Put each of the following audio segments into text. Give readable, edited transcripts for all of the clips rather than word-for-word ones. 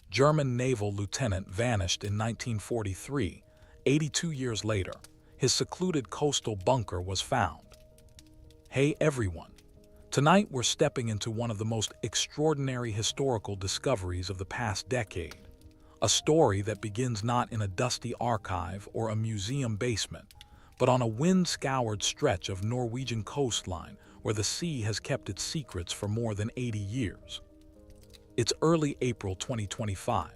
German naval lieutenant, vanished in 1943. 82 years later, his secluded coastal bunker was found. Hey everyone! Tonight we're stepping into one of the most extraordinary historical discoveries of the past decade. A story that begins not in a dusty archive or a museum basement, but on a wind-scoured stretch of Norwegian coastline where the sea has kept its secrets for more than 80 years. It's early April 2025.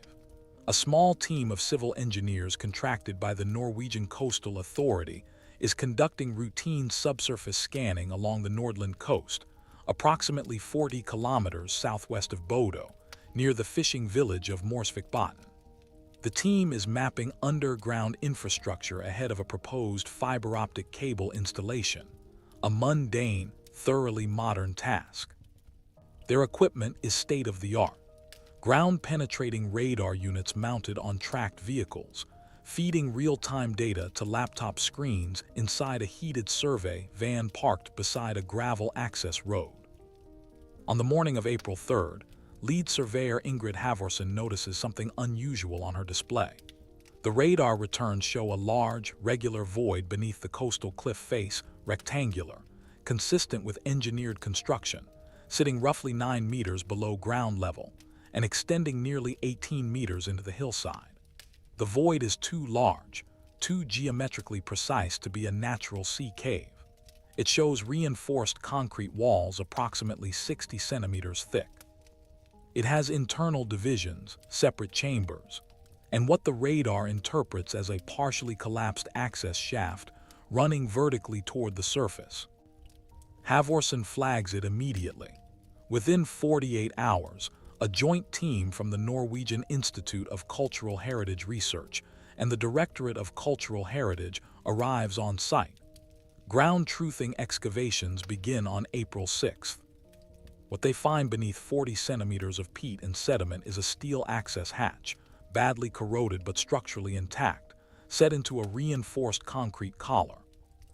A small team of civil engineers contracted by the Norwegian Coastal Authority is conducting routine subsurface scanning along the Nordland coast, approximately 40 kilometers southwest of Bodo, near the fishing village of Morsvikbotn. The team is mapping underground infrastructure ahead of a proposed fiber optic cable installation, a mundane, thoroughly modern task. Their equipment is state-of-the-art, ground-penetrating radar units mounted on tracked vehicles, feeding real-time data to laptop screens inside a heated survey van parked beside a gravel access road. On the morning of April 3rd, lead surveyor Ingrid Halvorsen notices something unusual on her display. The radar returns show a large, regular void beneath the coastal cliff face, rectangular, consistent with engineered construction, sitting roughly 9 meters below ground level and extending nearly 18 meters into the hillside. The void is too large, too geometrically precise to be a natural sea cave. It shows reinforced concrete walls approximately 60 centimeters thick. It has internal divisions, separate chambers, and what the radar interprets as a partially collapsed access shaft running vertically toward the surface. Halvorsen flags it immediately. Within 48 hours, a joint team from the Norwegian Institute of Cultural Heritage Research and the Directorate of Cultural Heritage arrives on site. Ground truthing excavations begin on April 6th. What they find beneath 40 centimeters of peat and sediment is a steel access hatch, badly corroded but structurally intact, set into a reinforced concrete collar.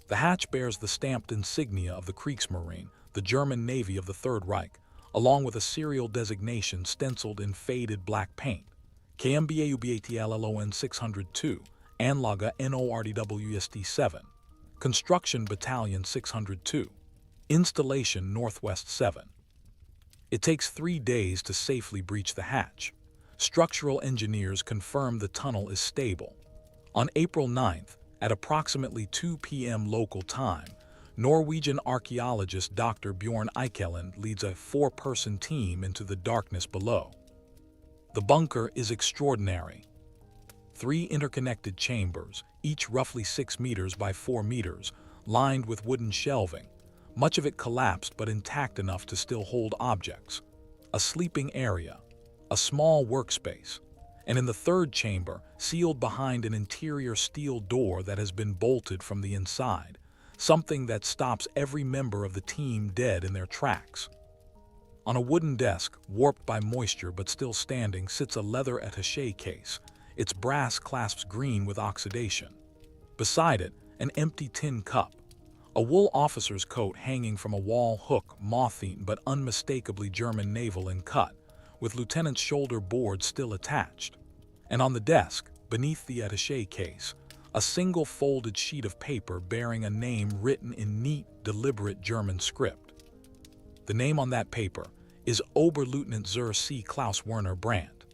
The hatch bears the stamped insignia of the Kriegsmarine, the German Navy of the Third Reich, along with a serial designation stenciled in faded black paint. KMBAUBATLLON 602, Anlaga NORDWSD 7. Construction Battalion 602. Installation Northwest 7. It takes 3 days to safely breach the hatch. Structural engineers confirm the tunnel is stable. On April 9th, at approximately 2 p.m. local time, Norwegian archaeologist Dr. Bjorn Eikeland leads a 4-person team into the darkness below. The bunker is extraordinary. 3 interconnected chambers, each roughly 6 meters by 4 meters, lined with wooden shelving, much of it collapsed but intact enough to still hold objects. A sleeping area, a small workspace, and in the 3rd chamber, sealed behind an interior steel door that has been bolted from the inside, something that stops every member of the team dead in their tracks. On a wooden desk, warped by moisture but still standing, sits a leather attaché case, its brass clasps green with oxidation. Beside it, an empty tin cup. A wool officer's coat hanging from a wall hook, moth-eaten but unmistakably German naval in cut, with lieutenant's shoulder board still attached. And on the desk, beneath the attaché case, a single folded sheet of paper bearing a name written in neat, deliberate German script. The name on that paper is Oberleutnant zur See Klaus Werner Brandt.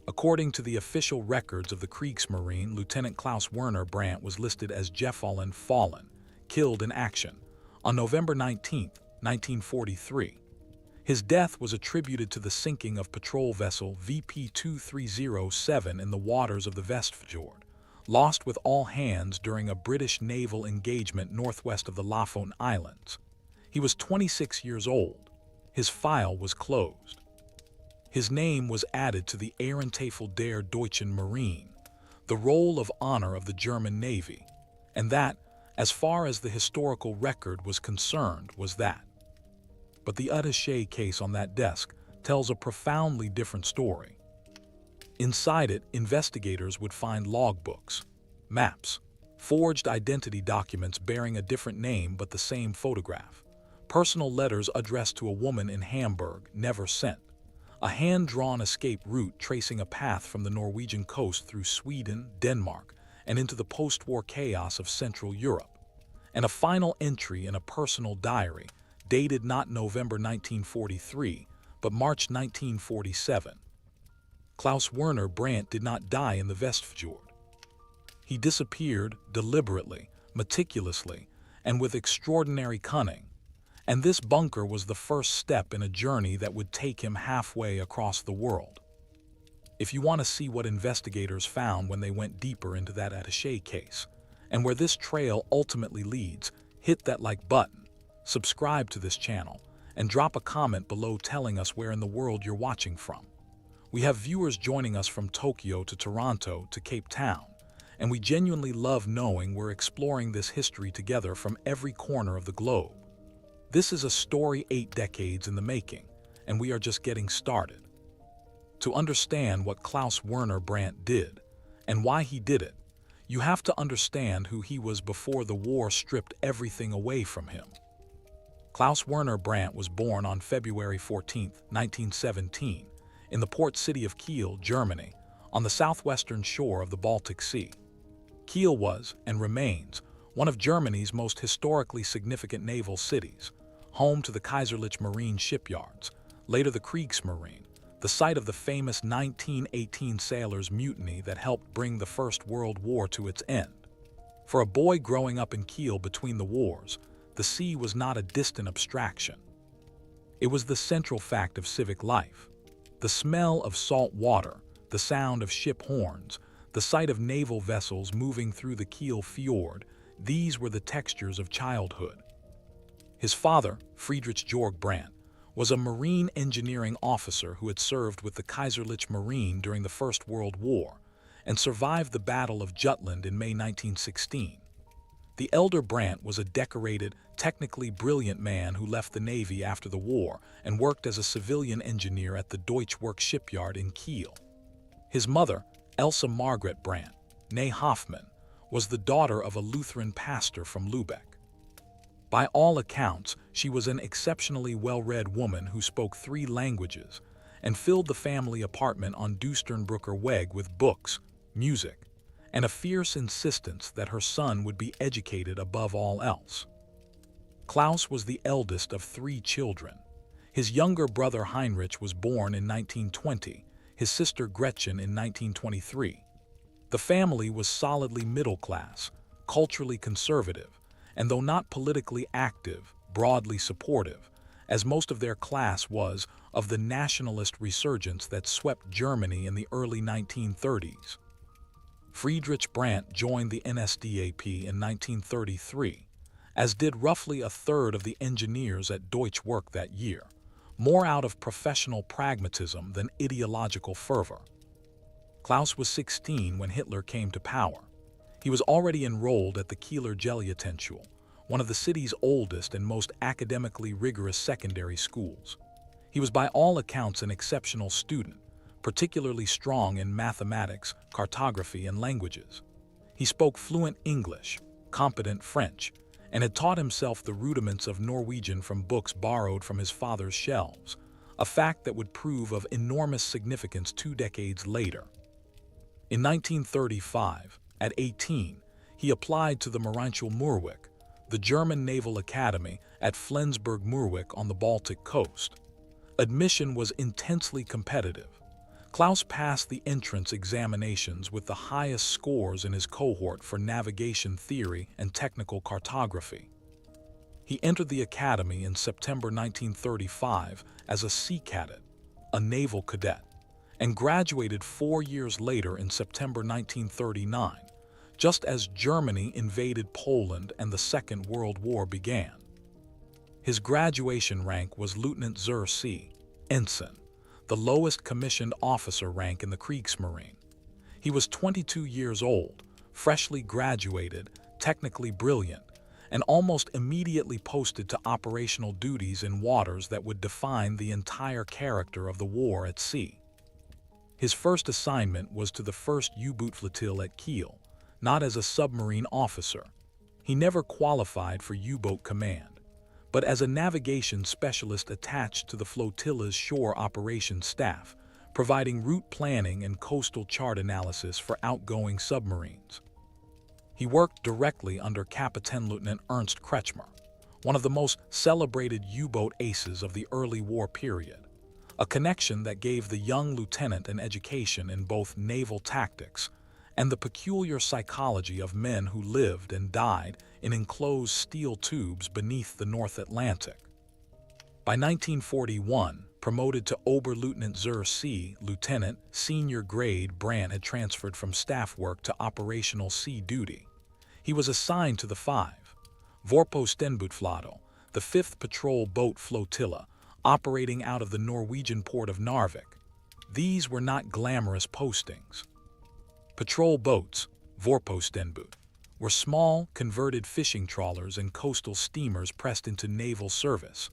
According to the official records of the Kriegsmarine, Lieutenant Klaus Werner Brandt was listed as Gefallen fallen, killed in action, on November 19, 1943. His death was attributed to the sinking of patrol vessel VP-2307 in the waters of the Vestfjord, lost with all hands during a British naval engagement northwest of the Lofoten Islands. He was 26 years old. His file was closed. His name was added to the Ehrentafel der Deutschen Marine, the roll of honor of the German Navy, and that, as far as the historical record was concerned, was that. But the attaché case on that desk tells a profoundly different story. Inside it, investigators would find logbooks, maps, forged identity documents bearing a different name but the same photograph, personal letters addressed to a woman in Hamburg, never sent, a hand-drawn escape route tracing a path from the Norwegian coast through Sweden, Denmark, and into the post-war chaos of Central Europe, and a final entry in a personal diary dated not November 1943, but March 1947. Klaus Werner Brandt did not die in the Vestfjord. He disappeared deliberately, meticulously, and with extraordinary cunning, and this bunker was the first step in a journey that would take him halfway across the world. If you want to see what investigators found when they went deeper into that attaché case, and where this trail ultimately leads, hit that like button, subscribe to this channel, and drop a comment below telling us where in the world you're watching from. We have viewers joining us from Tokyo to Toronto to Cape Town, and we genuinely love knowing we're exploring this history together from every corner of the globe. This is a story 8 decades in the making, and we are just getting started. To understand what Klaus Werner Brandt did, and why he did it, you have to understand who he was before the war stripped everything away from him. Klaus Werner Brandt was born on February 14, 1917, in the port city of Kiel, Germany, on the southwestern shore of the Baltic Sea. Kiel was, and remains, one of Germany's most historically significant naval cities, home to the Kaiserliche Marine shipyards, later the Kriegsmarine, the site of the famous 1918 sailors' mutiny that helped bring the First World War to its end. For a boy growing up in Kiel between the wars, the sea was not a distant abstraction. It was the central fact of civic life. The smell of salt water, the sound of ship horns, the sight of naval vessels moving through the Kiel fjord, these were the textures of childhood. His father, Friedrich Georg Brandt, was a marine engineering officer who had served with the Kaiserliche Marine during the First World War and survived the Battle of Jutland in May 1916. The elder Brandt was a decorated, technically brilliant man who left the Navy after the war and worked as a civilian engineer at the Deutsche Werk shipyard in Kiel. His mother, Elsa Margaret Brandt, née Hoffmann, was the daughter of a Lutheran pastor from Lübeck. By all accounts, she was an exceptionally well-read woman who spoke 3 languages and filled the family apartment on Düsternbrücker Weg with books, music, and a fierce insistence that her son would be educated above all else. Klaus was the eldest of 3 children. His younger brother Heinrich was born in 1920, his sister Gretchen in 1923. The family was solidly middle class, culturally conservative, and though not politically active, broadly supportive, as most of their class was of the nationalist resurgence that swept Germany in the early 1930s. Friedrich Brandt joined the NSDAP in 1933, as did roughly a third of the engineers at Deutsche Werk that year, more out of professional pragmatism than ideological fervor. Klaus was 16 when Hitler came to power. He was already enrolled at the Kieler Gelsetenschule, one of the city's oldest and most academically rigorous secondary schools. He was by all accounts an exceptional student, particularly strong in mathematics, cartography, and languages. He spoke fluent English, competent French, and had taught himself the rudiments of Norwegian from books borrowed from his father's shelves, a fact that would prove of enormous significance 2 decades later. In 1935, at 18, he applied to the Marineschule Murwick, the German Naval Academy at Flensburg-Murwick on the Baltic coast. Admission was intensely competitive. Klaus passed the entrance examinations with the highest scores in his cohort for navigation theory and technical cartography. He entered the academy in September 1935 as a sea cadet, a naval cadet, and graduated 4 years later in September 1939, just as Germany invaded Poland and the Second World War began. His graduation rank was Lieutenant zur See, Ensign, the lowest commissioned officer rank in the Kriegsmarine. He was 22 years old, freshly graduated, technically brilliant, and almost immediately posted to operational duties in waters that would define the entire character of the war at sea. His first assignment was to the 1st U-boot flotille at Kiel, not as a submarine officer. He never qualified for U-boat command, but as a navigation specialist attached to the flotilla's shore operations staff, providing route planning and coastal chart analysis for outgoing submarines. He worked directly under Captain Lieutenant Ernst Kretschmer, one of the most celebrated U-boat aces of the early war period, a connection that gave the young lieutenant an education in both naval tactics and the peculiar psychology of men who lived and died in enclosed steel tubes beneath the North Atlantic. By 1941, promoted to Oberleutnant zur See, lieutenant, senior grade, Brandt had transferred from staff work to operational sea duty. He was assigned to the 5 Vorpostenbootflotte, the 5th Patrol Boat Flotilla, operating out of the Norwegian port of Narvik. These were not glamorous postings. Patrol boats, Vorpostenboot, were small, converted fishing trawlers and coastal steamers pressed into naval service,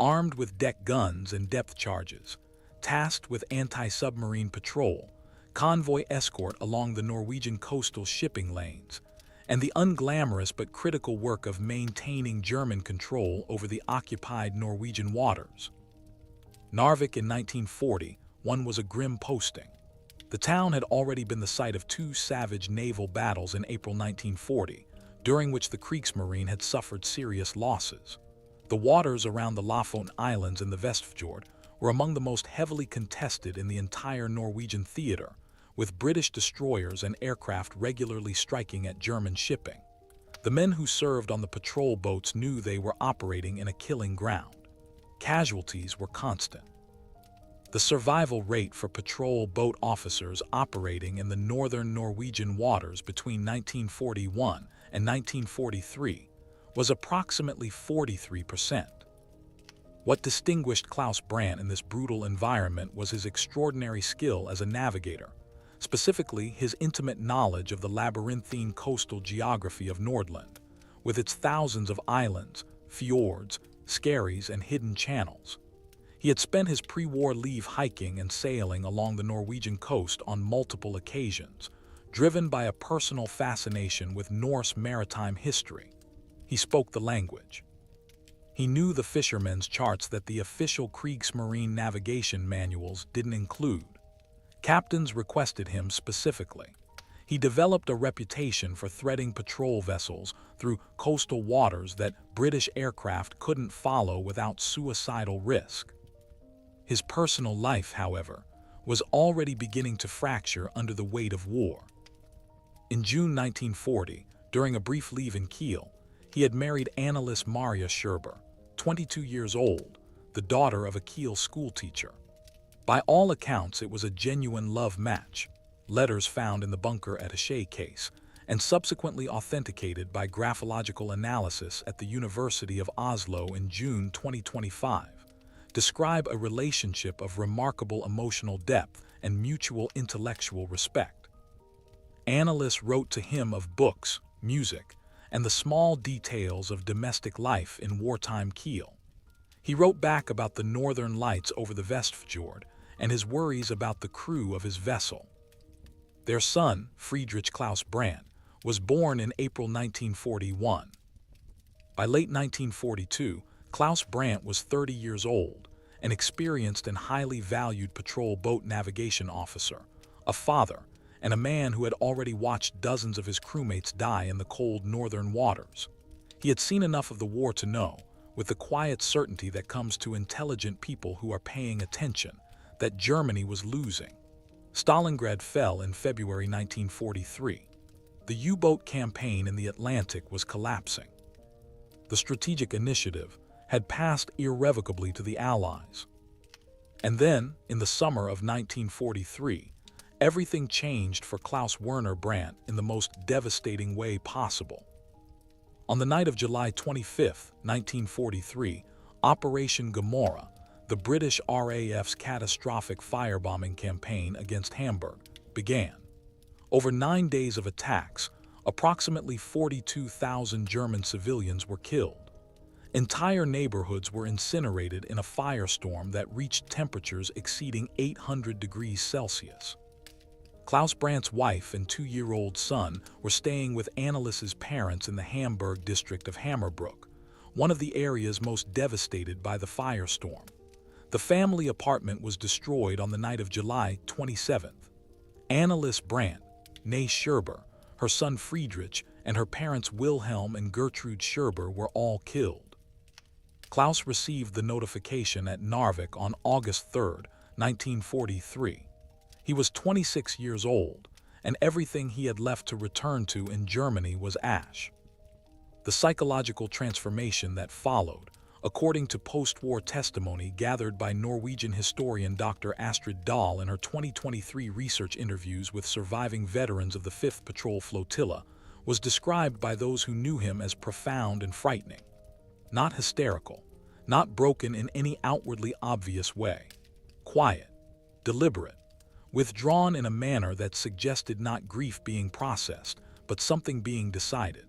armed with deck guns and depth charges, tasked with anti-submarine patrol, convoy escort along the Norwegian coastal shipping lanes, and the unglamorous but critical work of maintaining German control over the occupied Norwegian waters. Narvik in 1941 was a grim posting. The town had already been the site of 2 savage naval battles in April 1940, during which the Kriegsmarine had suffered serious losses. The waters around the Lofoten Islands and the Vestfjord were among the most heavily contested in the entire Norwegian theater, with British destroyers and aircraft regularly striking at German shipping. The men who served on the patrol boats knew they were operating in a killing ground. Casualties were constant. The survival rate for patrol boat officers operating in the northern Norwegian waters between 1941 and 1943 was approximately 43%. What distinguished Claus Brandt in this brutal environment was his extraordinary skill as a navigator, specifically his intimate knowledge of the labyrinthine coastal geography of Nordland, with its thousands of islands, fjords, skerries, and hidden channels. He had spent his pre-war leave hiking and sailing along the Norwegian coast on multiple occasions, driven by a personal fascination with Norse maritime history. He spoke the language. He knew the fishermen's charts that the official Kriegsmarine navigation manuals didn't include. Captains requested him specifically. He developed a reputation for threading patrol vessels through coastal waters that British aircraft couldn't follow without suicidal risk. His personal life, however, was already beginning to fracture under the weight of war. In June 1940, during a brief leave in Kiel, he had married Annelies Maria Scherber, 22 years old, the daughter of a Kiel schoolteacher. By all accounts, it was a genuine love match, letters found in the bunker attaché case, and subsequently authenticated by graphological analysis at the University of Oslo in June 2025. Describe a relationship of remarkable emotional depth and mutual intellectual respect. Annelies wrote to him of books, music, and the small details of domestic life in wartime Kiel. He wrote back about the northern lights over the Vestfjord and his worries about the crew of his vessel. Their son, Friedrich Claus Brandt, was born in April 1941. By late 1942, Claus Brandt was 30 years old, an experienced and highly valued patrol boat navigation officer, a father, and a man who had already watched dozens of his crewmates die in the cold northern waters. He had seen enough of the war to know, with the quiet certainty that comes to intelligent people who are paying attention, that Germany was losing. Stalingrad fell in February 1943. The U-boat campaign in the Atlantic was collapsing. The strategic initiative had passed irrevocably to the Allies. And then, in the summer of 1943, everything changed for Claus Werner Brandt in the most devastating way possible. On the night of July 25, 1943, Operation Gomorrah, the British RAF's catastrophic firebombing campaign against Hamburg, began. Over 9 days of attacks, approximately 42,000 German civilians were killed. Entire neighborhoods were incinerated in a firestorm that reached temperatures exceeding 800 degrees Celsius. Claus Brandt's wife and 2-year-old son were staying with Annelies's parents in the Hamburg district of Hammerbrook, one of the areas most devastated by the firestorm. The family apartment was destroyed on the night of July 27th. Annalise Brandt, née Scherber, her son Friedrich, and her parents Wilhelm and Gertrude Scherber were all killed. Klaus received the notification at Narvik on August 3, 1943. He was 26 years old, and everything he had left to return to in Germany was ash. The psychological transformation that followed, according to post-war testimony gathered by Norwegian historian Dr. Astrid Dahl in her 2023 research interviews with surviving veterans of the 5th Patrol Flotilla, was described by those who knew him as profound and frightening. Not hysterical, not broken in any outwardly obvious way. Quiet, deliberate, withdrawn in a manner that suggested not grief being processed, but something being decided.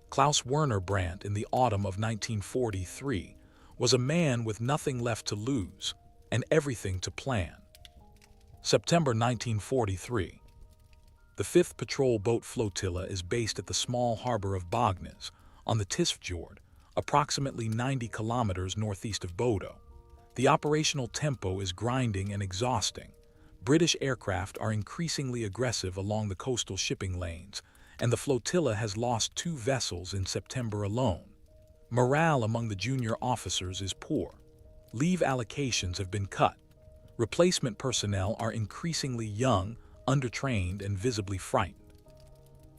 Klaus Werner Brandt, in the autumn of 1943, was a man with nothing left to lose and everything to plan. September 1943. The 5th Patrol Boat Flotilla is based at the small harbor of Bognes, on the Tisfjord, approximately 90 kilometers northeast of Bodo. The operational tempo is grinding and exhausting. British aircraft are increasingly aggressive along the coastal shipping lanes, and the flotilla has lost 2 vessels in September alone. Morale among the junior officers is poor. Leave allocations have been cut. Replacement personnel are increasingly young, undertrained, and visibly frightened.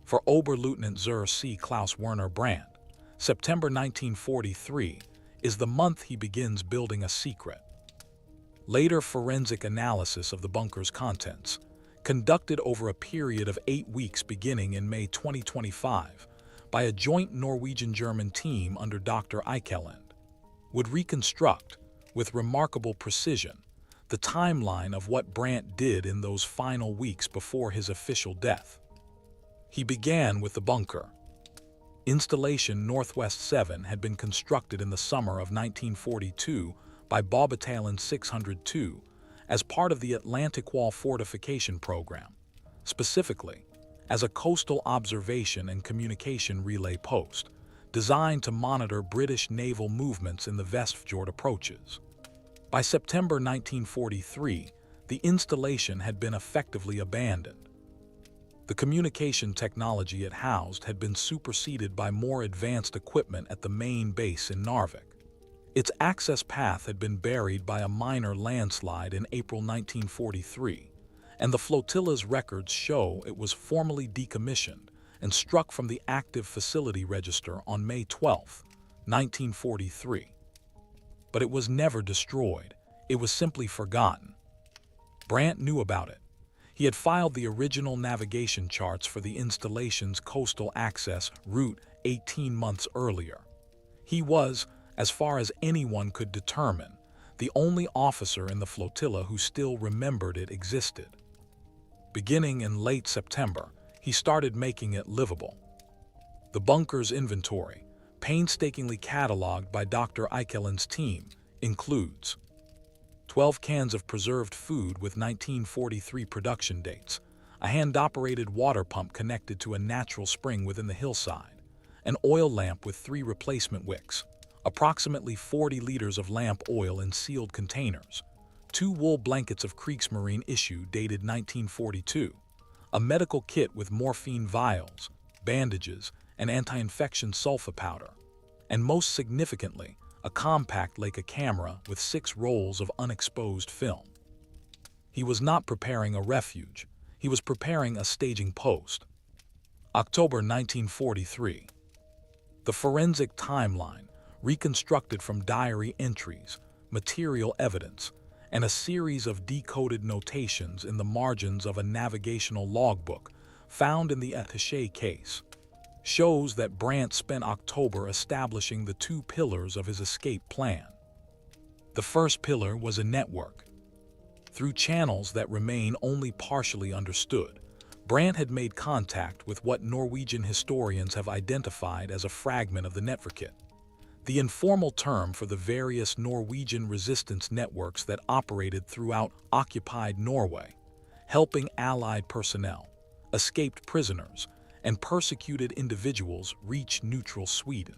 For Oberleutnant Zur C. Klaus Werner Brandt, September 1943 is the month he begins building a secret. Later forensic analysis of the bunker's contents, conducted over a period of 8 weeks beginning in May 2025 by a joint Norwegian-German team under Dr. Eikeland, would reconstruct, with remarkable precision, the timeline of what Brandt did in those final weeks before his official death. He began with the bunker. Installation Northwest 7 had been constructed in the summer of 1942 by Bataljon 602 as part of the Atlantic Wall fortification program, specifically as a coastal observation and communication relay post designed to monitor British naval movements in the Vestfjord approaches. By September 1943, the installation had been effectively abandoned. The communication technology it housed had been superseded by more advanced equipment at the main base in Narvik. Its access path had been buried by a minor landslide in April 1943, and the flotilla's records show it was formally decommissioned and struck from the active facility register on May 12, 1943. But it was never destroyed. It was simply forgotten. Brandt knew about it. He had filed the original navigation charts for the installation's coastal access route 18 months earlier. He was, as far as anyone could determine, the only officer in the flotilla who still remembered it existed. Beginning in late September, he started making it livable. The bunker's inventory, painstakingly cataloged by Dr. Eikeland's team, includes 12 cans of preserved food with 1943 production dates, a hand-operated water pump connected to a natural spring within the hillside, an oil lamp with 3 replacement wicks, approximately 40 liters of lamp oil in sealed containers, 2 wool blankets of Kriegsmarine issue dated 1942, a medical kit with morphine vials, bandages, and anti-infection sulfa powder, and most significantly, a compact Leica camera with 6 rolls of unexposed film. He was not preparing a refuge, he was preparing a staging post. October 1943. The forensic timeline, reconstructed from diary entries, material evidence, and a series of decoded notations in the margins of a navigational logbook found in the attaché case, shows that Brandt spent October establishing the 2 pillars of his escape plan. The first pillar was a network. Through channels that remain only partially understood, Brandt had made contact with what Norwegian historians have identified as a fragment of the Nettverket, the informal term for the various Norwegian resistance networks that operated throughout occupied Norway, helping Allied personnel, escaped prisoners, and persecuted individuals reach neutral Sweden.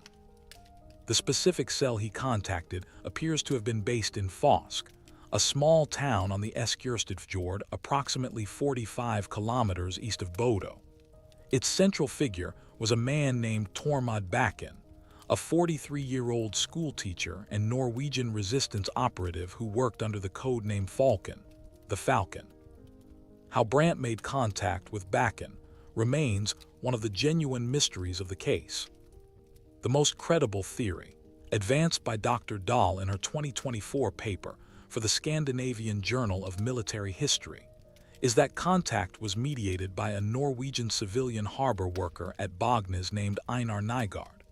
The The specific cell he contacted appears to have been based in Fosk, a small town on the Secluded approximately 45 kilometers east of Bodo. Its central figure was a man named Tormod Bakken, a 43-year-old schoolteacher and Norwegian resistance operative who worked under the code name Falcon, the Falcon. How Brandt made contact with Bakken remains one of the genuine mysteries of the case. The most credible theory, advanced by Dr. Dahl in her 2024 paper for the Scandinavian Journal of Military History, is that contact was mediated by a Norwegian civilian harbor worker at Bognes named Einar Nygaard,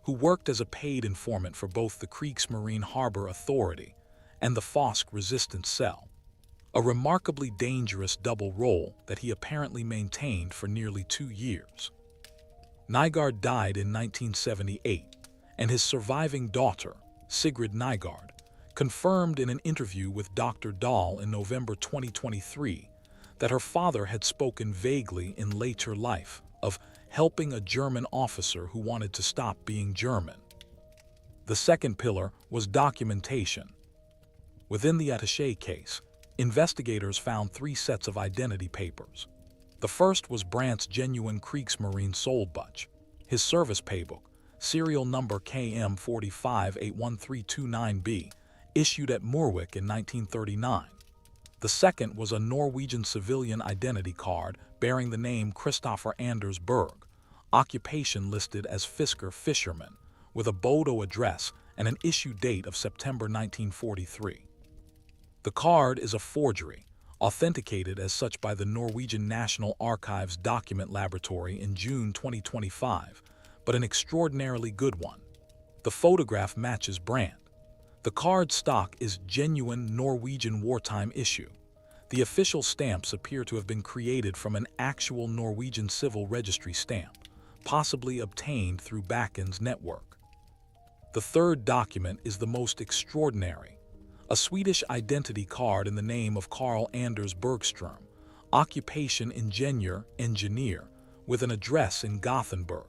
who worked as a paid informant for both the Kriegsmarine Harbor Authority and the Fosk resistance cell, a remarkably dangerous double role that he apparently maintained for nearly 2 years. Nygaard died in 1978, and his surviving daughter, Sigrid Nygaard, confirmed in an interview with Dr. Dahl in November 2023 that her father had spoken vaguely in later life of helping a German officer who wanted to stop being German. The second pillar was documentation. Within the attaché case, investigators found 3 sets of identity papers. The first was Brandt's genuine Kriegsmarine Soldbuch, his service paybook, serial number KM 458139B, issued at Moorwick in 1939. The second was a Norwegian civilian identity card bearing the name Christopher Anders Berg, occupation listed as Fisker fisherman, with a Bodo address and an issue date of September 1943. The card is a forgery, authenticated as such by the Norwegian National Archives Document Laboratory in June 2025, but an extraordinarily good one. The photograph matches Brandt. The card stock is genuine Norwegian wartime issue. The official stamps appear to have been created from an actual Norwegian civil registry stamp, possibly obtained through Bakken's network. The third document is the most extraordinary. A Swedish identity card in the name of Carl Anders Bergström, occupation engineer, with an address in Gothenburg.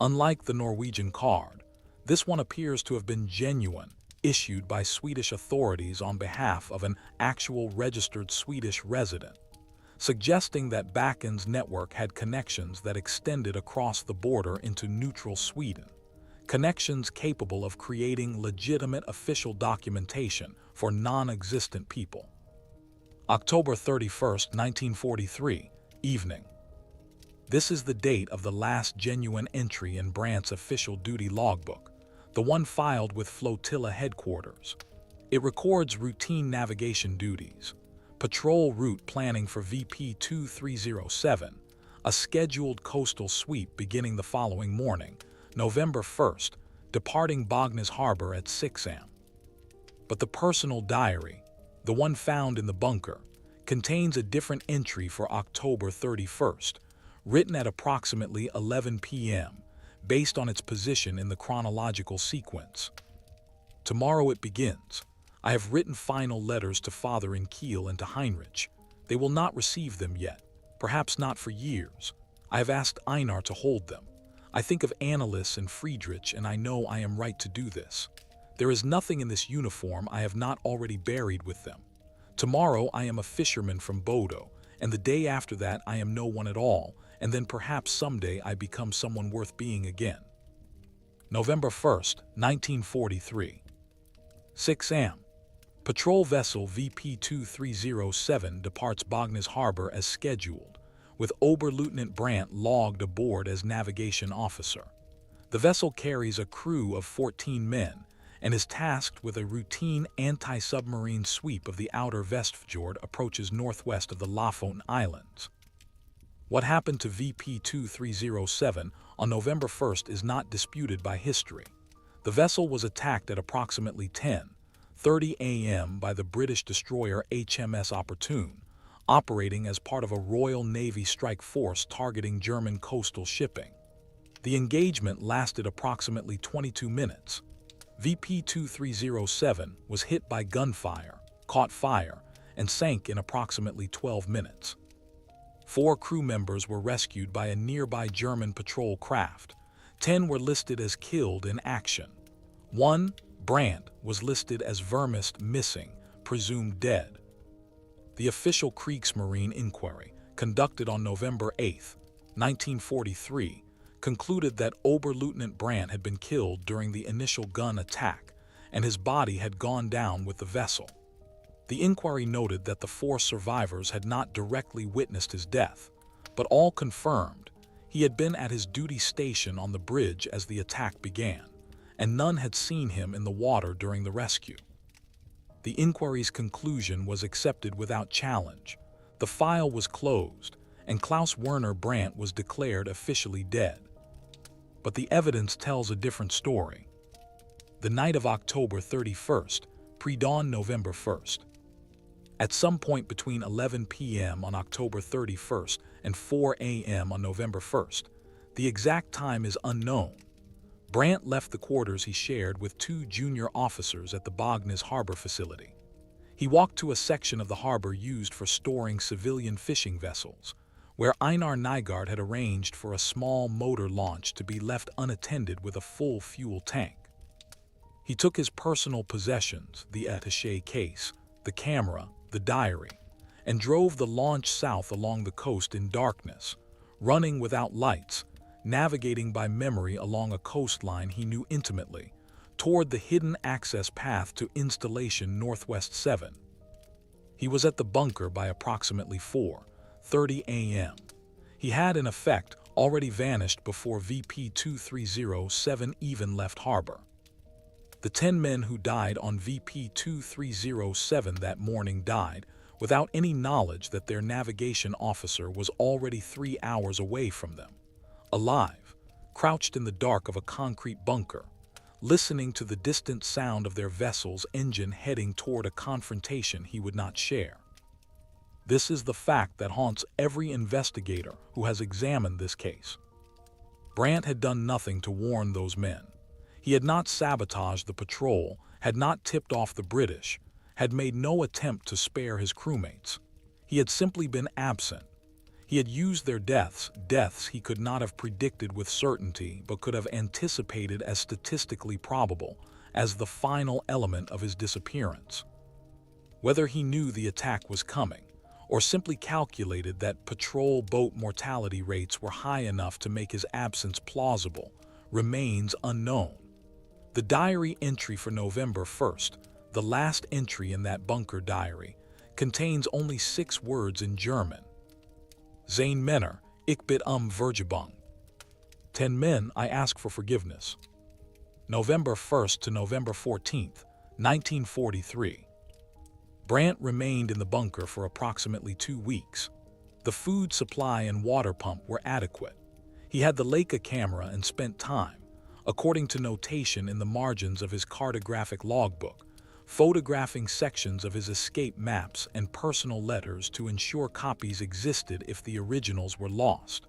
Unlike the Norwegian card, this one appears to have been genuine, issued by Swedish authorities on behalf of an actual registered Swedish resident, suggesting that Bakken's network had connections that extended across the border into neutral Sweden, connections capable of creating legitimate official documentation for non-existent people. October 31, 1943, evening. This is the date of the last genuine entry in Brandt's official duty logbook, the one filed with flotilla headquarters. It records routine navigation duties, patrol route planning for VP 2307, a scheduled coastal sweep beginning the following morning, November 1st, departing Bognes Harbor at 6 a.m. But the personal diary, the one found in the bunker, contains a different entry for October 31st, written at approximately 11 p.m., based on its position in the chronological sequence. Tomorrow it begins. I have written final letters to Father in Kiel and to Heinrich. They will not receive them yet, perhaps not for years. I have asked Einar to hold them. I think of Annelies and Friedrich, and I know I am right to do this. There is nothing in this uniform I have not already buried with them. Tomorrow I am a fisherman from Bodo, and the day after that I am no one at all, and then perhaps someday I become someone worth being again. November 1st, 1943. 6 a.m. Patrol vessel VP 2307 departs Bognes Harbor as scheduled, with Oberleutnant Brandt logged aboard as navigation officer. The vessel carries a crew of 14 men and is tasked with a routine anti-submarine sweep of the outer Vestfjord approaches northwest of the Lofoten Islands. What happened to VP 2307 on November 1st is not disputed by history. The vessel was attacked at approximately 10:30 a.m. by the British destroyer HMS Opportune, operating as part of a Royal Navy strike force targeting German coastal shipping. The engagement lasted approximately 22 minutes. VP 2307 was hit by gunfire, caught fire, and sank in approximately 12 minutes. 4 crew members were rescued by a nearby German patrol craft, 10 were listed as killed in action. 1. Brandt was listed as vermissed missing, presumed dead. The official Kriegsmarine inquiry, conducted on November 8, 1943, concluded that Oberleutnant Brandt had been killed during the initial gun attack, and his body had gone down with the vessel. The inquiry noted that the 4 survivors had not directly witnessed his death, but all confirmed he had been at his duty station on the bridge as the attack began, and none had seen him in the water during the rescue. The inquiry's conclusion was accepted without challenge. The file was closed, and Klaus Werner Brandt was declared officially dead. But the evidence tells a different story. The night of October 31st, pre-dawn November 1st. At some point between 11 p.m. on October 31st and 4 a.m. on November 1st, the exact time is unknown, Brandt left the quarters he shared with 2 junior officers at the Bognes Harbor facility. He walked to a section of the harbor used for storing civilian fishing vessels, where Einar Nygaard had arranged for a small motor launch to be left unattended with a full fuel tank. He took his personal possessions, the attaché case, the camera, the diary, and drove the launch south along the coast in darkness, running without lights, navigating by memory along a coastline he knew intimately, toward the hidden access path to Installation Northwest 7. He was at the bunker by approximately 4:30 a.m. He had, in effect, already vanished before VP 2307 even left harbor. The 10 men who died on VP 2307 that morning died without any knowledge that their navigation officer was already 3 hours away from them, alive, crouched in the dark of a concrete bunker, listening to the distant sound of their vessel's engine heading toward a confrontation he would not share. This is the fact that haunts every investigator who has examined this case. Brandt had done nothing to warn those men. He had not sabotaged the patrol, had not tipped off the British, had made no attempt to spare his crewmates. He had simply been absent. He had used their deaths he could not have predicted with certainty but could have anticipated as statistically probable, as the final element of his disappearance. Whether he knew the attack was coming, or simply calculated that patrol boat mortality rates were high enough to make his absence plausible, remains unknown. The diary entry for November 1st, the last entry in that bunker diary, contains only 6 words in German. 10 Männer, ich bitte um Vergebung. 10 men, I ask for forgiveness. November 1st to November 14th, 1943. Brandt remained in the bunker for approximately 2 weeks. The food supply and water pump were adequate. He had the Leica camera and spent time, according to notation in the margins of his cartographic logbook, photographing sections of his escape maps and personal letters to ensure copies existed if the originals were lost.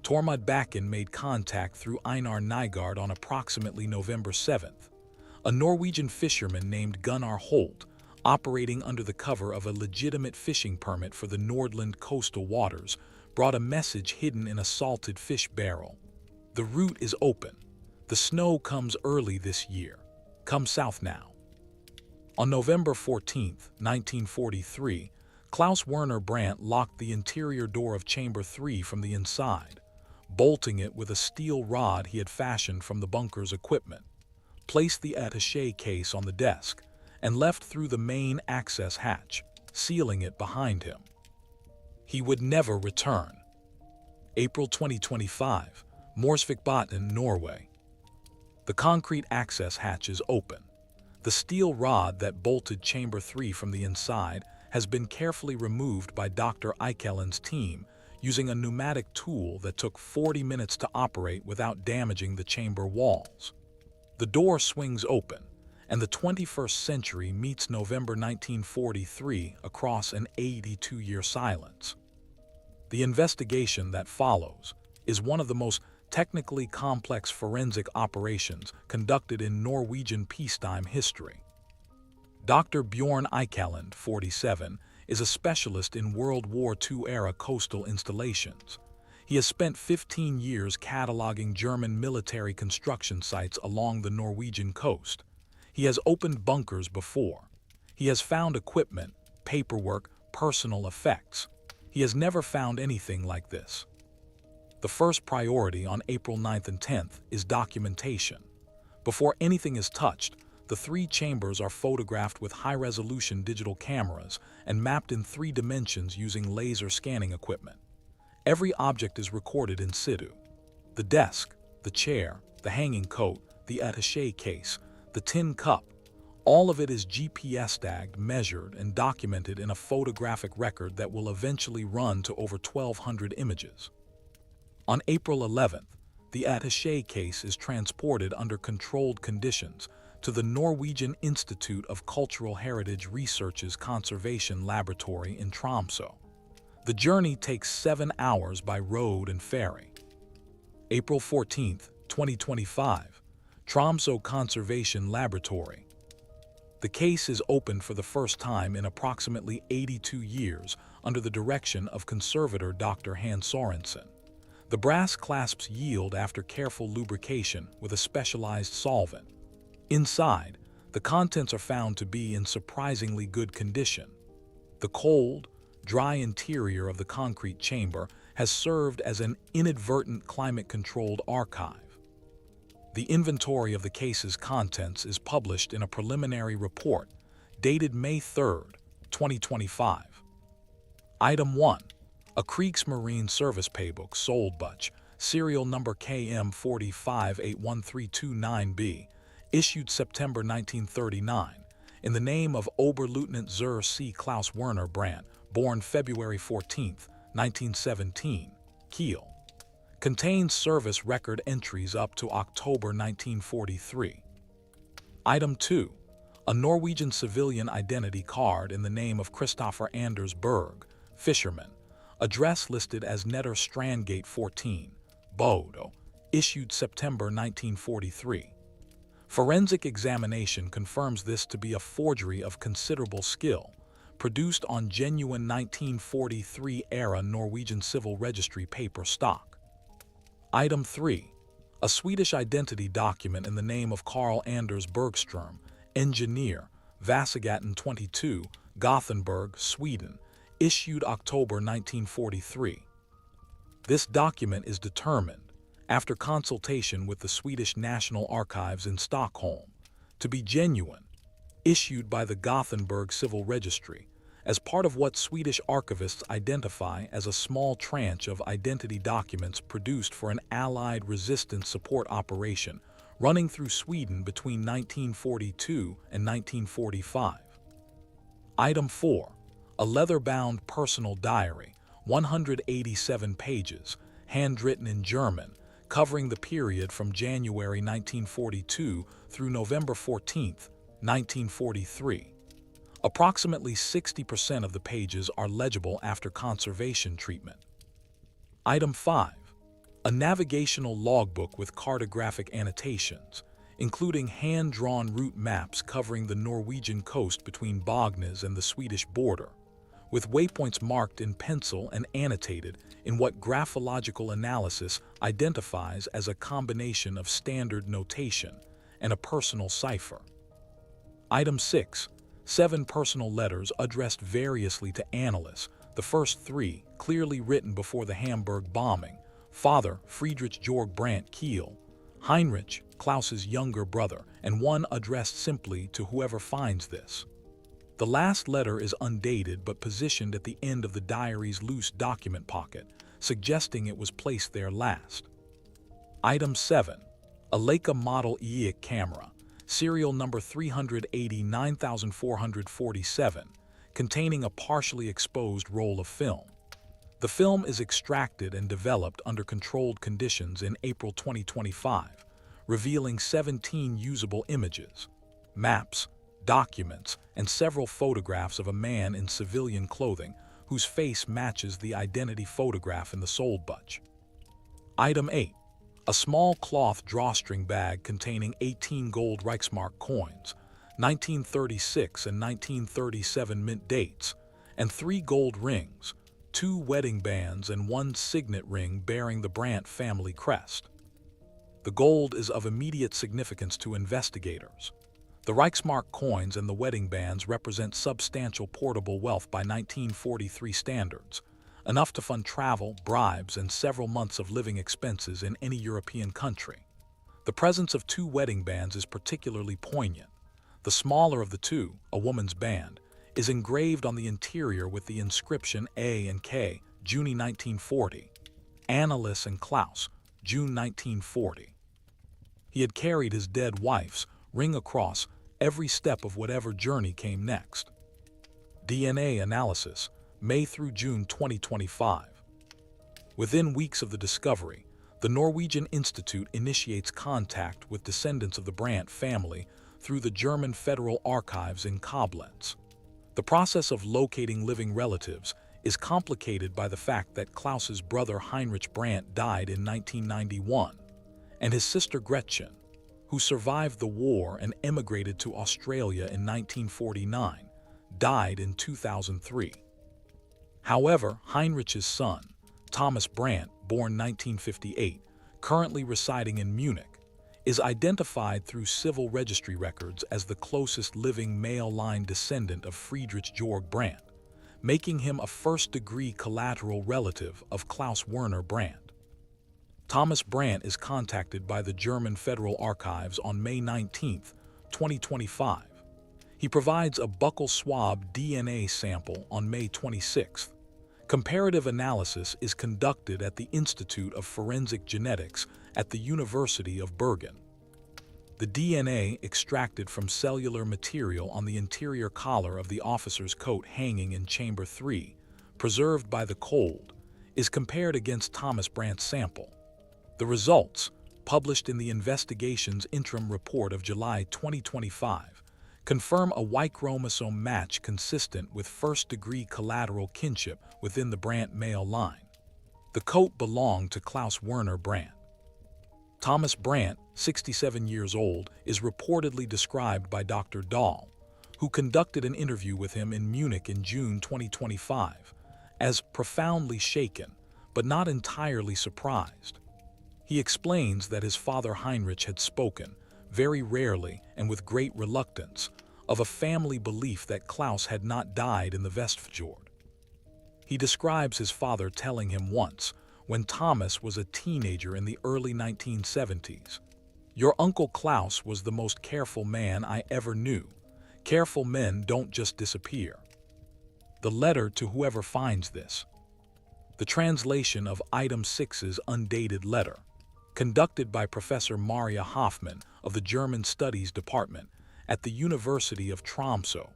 Tormod Bakken made contact through Einar Nygaard on approximately November 7th. A Norwegian fisherman named Gunnar Holt, operating under the cover of a legitimate fishing permit for the Nordland coastal waters, brought a message hidden in a salted fish barrel. The route is open. The snow comes early this year. Come south now. On November 14, 1943, Klaus Werner Brandt locked the interior door of Chamber 3 from the inside, bolting it with a steel rod he had fashioned from the bunker's equipment, placed the attaché case on the desk, and left through the main access hatch, sealing it behind him. He would never return. April 2025, Morsvikbotn, Norway. The concrete access hatch is open. The steel rod that bolted Chamber 3 from the inside has been carefully removed by Dr. Eikelen's team using a pneumatic tool that took 40 minutes to operate without damaging the chamber walls. The door swings open, and the 21st century meets November 1943 across an 82-year silence. The investigation that follows is one of the most technically complex forensic operations conducted in Norwegian peacetime history. Dr. Bjorn Eikeland, 47, is a specialist in World War II-era coastal installations. He has spent 15 years cataloging German military construction sites along the Norwegian coast. He has opened bunkers before. He has found equipment, paperwork, personal effects. He has never found anything like this. The first priority on April 9th and 10th is documentation. Before anything is touched, the 3 chambers are photographed with high-resolution digital cameras and mapped in 3 dimensions using laser scanning equipment. Every object is recorded in situ. The desk, the chair, the hanging coat, the attaché case, the tin cup, all of it is GPS tagged, measured, and documented in a photographic record that will eventually run to over 1,200 images. On April 11th, the attaché case is transported under controlled conditions to the Norwegian Institute of Cultural Heritage Research's Conservation Laboratory in Tromsø. The journey takes 7 hours by road and ferry. April 14th, 2025, Tromsø Conservation Laboratory. The case is opened for the first time in approximately 82 years under the direction of conservator Dr. Hans Sorensen. The brass clasps yield after careful lubrication with a specialized solvent. Inside, the contents are found to be in surprisingly good condition. The cold, dry interior of the concrete chamber has served as an inadvertent climate-controlled archive. The inventory of the case's contents is published in a preliminary report dated May 3, 2025. Item 1. A Kriegsmarine Service Paybook Soldbuch, serial number KM458139B, issued September 1939, in the name of Oberleutnant Zur C. Klaus Werner Brandt, born February 14, 1917, Kiel. Contains service record entries up to October 1943. Item 2. A Norwegian civilian identity card in the name of Christopher Anders Berg, fisherman, address listed as Netter Strandgate 14, Bodo, issued September 1943. Forensic examination confirms this to be a forgery of considerable skill, produced on genuine 1943-era Norwegian civil registry paper stock. Item 3. A Swedish identity document in the name of Carl Anders Bergström, engineer, Vasagatan 22, Gothenburg, Sweden, issued October 1943. This document is determined, after consultation with the Swedish National Archives in Stockholm, to be genuine, issued by the Gothenburg Civil Registry, as part of what Swedish archivists identify as a small tranche of identity documents produced for an Allied resistance support operation running through Sweden between 1942 and 1945. Item 4. A leather-bound personal diary, 187 pages, handwritten in German, covering the period from January 1942 through November 14, 1943. Approximately 60% of the pages are legible after conservation treatment. Item 5. A navigational logbook with cartographic annotations, including hand-drawn route maps covering the Norwegian coast between Bognes and the Swedish border, with waypoints marked in pencil and annotated in what graphological analysis identifies as a combination of standard notation and a personal cipher. Item 6. 7 personal letters addressed variously to analysts, the first 3 clearly written before the Hamburg bombing, Father Friedrich Georg Brandt Kiel, Heinrich, Klaus's younger brother, and one addressed simply to whoever finds this. The last letter is undated but positioned at the end of the diary's loose document pocket, suggesting it was placed there last. Item 7. A Leica Model EIC camera, serial number 389,447, containing a partially exposed roll of film. The film is extracted and developed under controlled conditions in April 2025, revealing 17 usable images, maps, documents, and several photographs of a man in civilian clothing whose face matches the identity photograph in the soldbuch. Item 8. A small cloth drawstring bag containing 18 gold Reichsmark coins, 1936 and 1937 mint dates, and 3 gold rings, 2 wedding bands and 1 signet ring bearing the Brandt family crest. The gold is of immediate significance to investigators. The Reichsmark coins and the wedding bands represent substantial portable wealth by 1943 standards, enough to fund travel, bribes, and several months of living expenses in any European country. The presence of 2 wedding bands is particularly poignant. The smaller of the 2, a woman's band, is engraved on the interior with the inscription A and K, June 1940, Annelies and Klaus, June 1940. He had carried his dead wife's ring across every step of whatever journey came next. DNA analysis, May through June 2025. Within weeks of the discovery, the Norwegian Institute initiates contact with descendants of the Brandt family through the German Federal Archives in Koblenz. The process of locating living relatives is complicated by the fact that Klaus's brother Heinrich Brandt died in 1991, and his sister Gretchen, who survived the war and emigrated to Australia in 1949, died in 2003. However, Heinrich's son, Thomas Brandt, born 1958, currently residing in Munich, is identified through civil registry records as the closest living male-line descendant of Friedrich Georg Brandt, making him a first-degree collateral relative of Klaus Werner Brandt. Thomas Brandt is contacted by the German Federal Archives on May 19, 2025. He provides a buccal swab DNA sample on May 26. Comparative analysis is conducted at the Institute of Forensic Genetics at the University of Bergen. The DNA extracted from cellular material on the interior collar of the officer's coat hanging in Chamber 3, preserved by the cold, is compared against Thomas Brandt's sample. The results, published in the investigation's interim report of July 2025, confirm a Y chromosome match consistent with first-degree collateral kinship within the Brandt male line. The coat belonged to Klaus Werner Brandt. Thomas Brandt, 67 years old, is reportedly described by Dr. Dahl, who conducted an interview with him in Munich in June 2025, as profoundly shaken, but not entirely surprised. He explains that his father Heinrich had spoken, very rarely and with great reluctance, of a family belief that Klaus had not died in the Vestfjord. He describes his father telling him once, when Thomas was a teenager in the early 1970s, "Your Uncle Klaus was the most careful man I ever knew. Careful men don't just disappear." The letter to whoever finds this. The translation of Item 6's undated letter, conducted by Professor Maria Hoffmann of the German Studies Department at the University of Tromsø,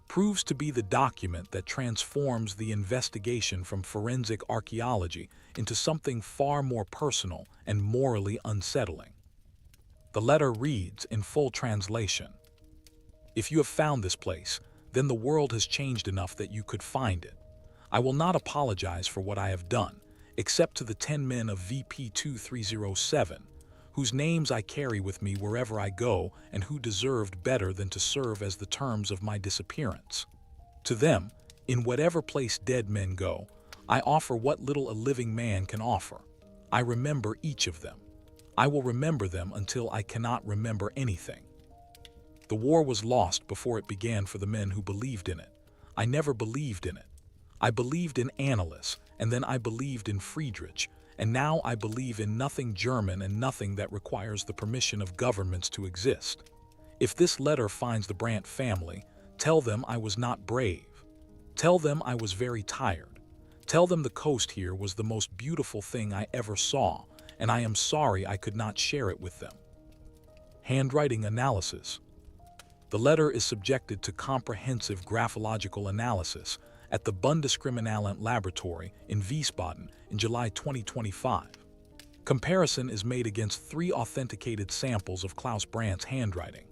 proves to be the document that transforms the investigation from forensic archaeology into something far more personal and morally unsettling. The letter reads in full translation, "If you have found this place, then the world has changed enough that you could find it. I will not apologize for what I have done, except to the 10 men of VP 2307, whose names I carry with me wherever I go and who deserved better than to serve as the terms of my disappearance. To them, in whatever place dead men go, I offer what little a living man can offer. I remember each of them. I will remember them until I cannot remember anything. The war was lost before it began for the men who believed in it. I never believed in it. I believed in Annelies, and then I believed in Friedrich, and now I believe in nothing German and nothing that requires the permission of governments to exist. If this letter finds the Brandt family, tell them I was not brave. Tell them I was very tired. Tell them the coast here was the most beautiful thing I ever saw, and I am sorry I could not share it with them." Handwriting analysis. The letter is subjected to comprehensive graphological analysis at the Bundeskriminalamt Laboratory in Wiesbaden in July 2025. Comparison is made against 3 authenticated samples of Klaus Brandt's handwriting,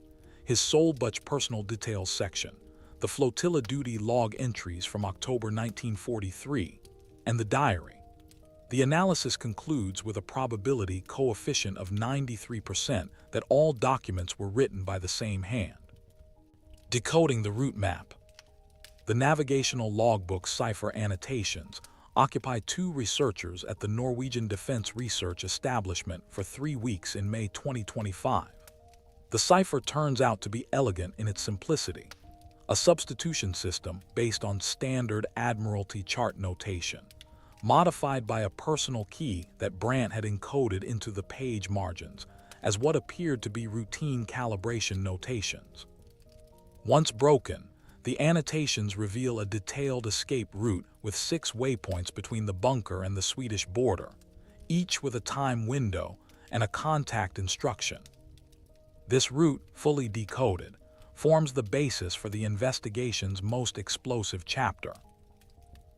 his Solbach personal details section, the flotilla duty log entries from October 1943, and the diary. The analysis concludes with a probability coefficient of 93% that all documents were written by the same hand. Decoding the route map. The navigational logbook cipher annotations occupied two researchers at the Norwegian Defense Research Establishment for 3 weeks in May 2025. The cipher turns out to be elegant in its simplicity, a substitution system based on standard Admiralty chart notation, modified by a personal key that Brandt had encoded into the page margins as what appeared to be routine calibration notations. Once broken, the annotations reveal a detailed escape route with 6 waypoints between the bunker and the Swedish border, each with a time window and a contact instruction. This route, fully decoded, forms the basis for the investigation's most explosive chapter.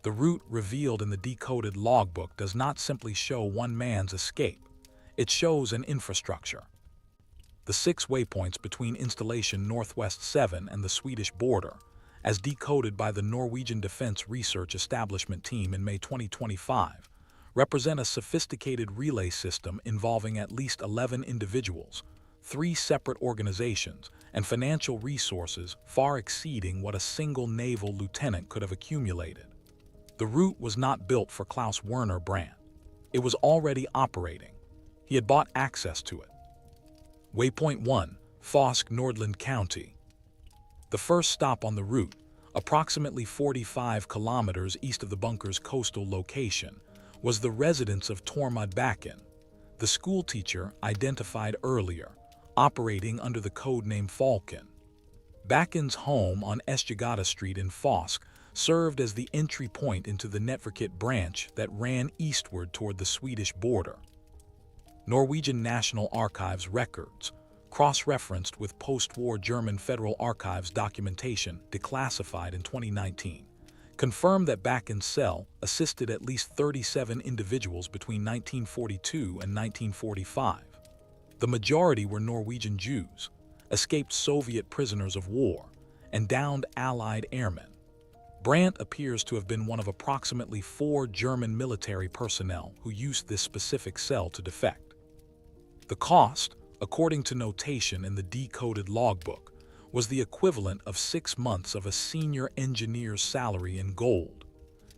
The route revealed in the decoded logbook does not simply show one man's escape, it shows an infrastructure. The 6 waypoints between Installation Northwest 7 and the Swedish border, as decoded by the Norwegian Defense Research Establishment team in May 2025, represent a sophisticated relay system involving at least 11 individuals, 3 separate organizations, and financial resources far exceeding what a single naval lieutenant could have accumulated. The route was not built for Klaus Werner Brandt. It was already operating. He had bought access to it. Waypoint 1, Fosk, Nordland County. The first stop on the route, approximately 45 kilometers east of the bunker's coastal location, was the residence of Tormod Bakken, the schoolteacher identified earlier, operating under the codename Falcon. Bakken's home on Estjagata Street in Fosk served as the entry point into the Netverket branch that ran eastward toward the Swedish border. Norwegian National Archives records, cross-referenced with post-war German Federal Archives documentation declassified in 2019, confirm that Bakken's cell assisted at least 37 individuals between 1942 and 1945. The majority were Norwegian Jews, escaped Soviet prisoners of war, and downed Allied airmen. Brandt appears to have been one of approximately 4 German military personnel who used this specific cell to defect. The cost, according to notation in the decoded logbook, was the equivalent of 6 months of a senior engineer's salary in gold,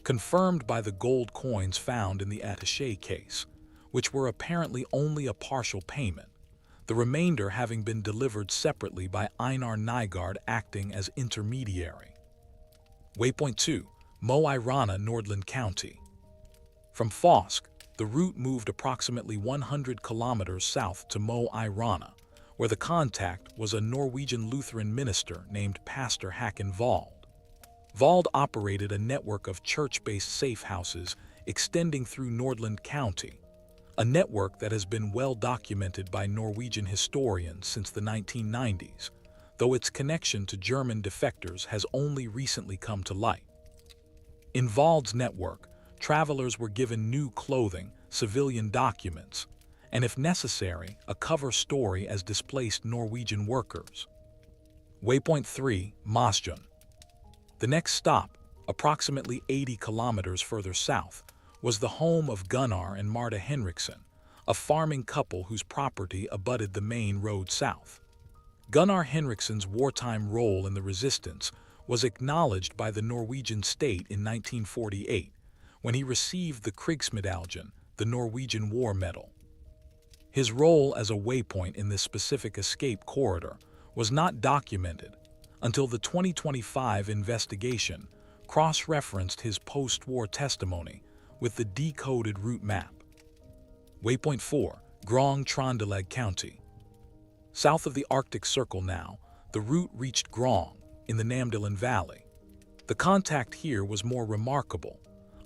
confirmed by the gold coins found in the attaché case, which were apparently only a partial payment, the remainder having been delivered separately by Einar Nygaard acting as intermediary. Waypoint 2, Mo i Rana, Nordland County. From Fosk, the route moved approximately 100 kilometers south to Mo i Rana, where the contact was a Norwegian Lutheran minister named Pastor Håkon Vald. Vald operated a network of church-based safe houses extending through Nordland County, a network that has been well documented by Norwegian historians since the 1990s, though its connection to German defectors has only recently come to light. In Vald's network, travelers were given new clothing, civilian documents, and if necessary, a cover story as displaced Norwegian workers. Waypoint 3, Mosjøen. The next stop, approximately 80 kilometers further south, was the home of Gunnar and Marta Henriksen, a farming couple whose property abutted the main road south. Gunnar Henriksen's wartime role in the resistance was acknowledged by the Norwegian state in 1948, when he received the Krigsmedaljen, the Norwegian War Medal. His role as a waypoint in this specific escape corridor was not documented until the 2025 investigation cross-referenced his post-war testimony with the decoded route map. Waypoint 4, Grong, Trøndelag County. South of the Arctic Circle now, the route reached Grong in the Namdalen Valley. The contact here was more remarkable.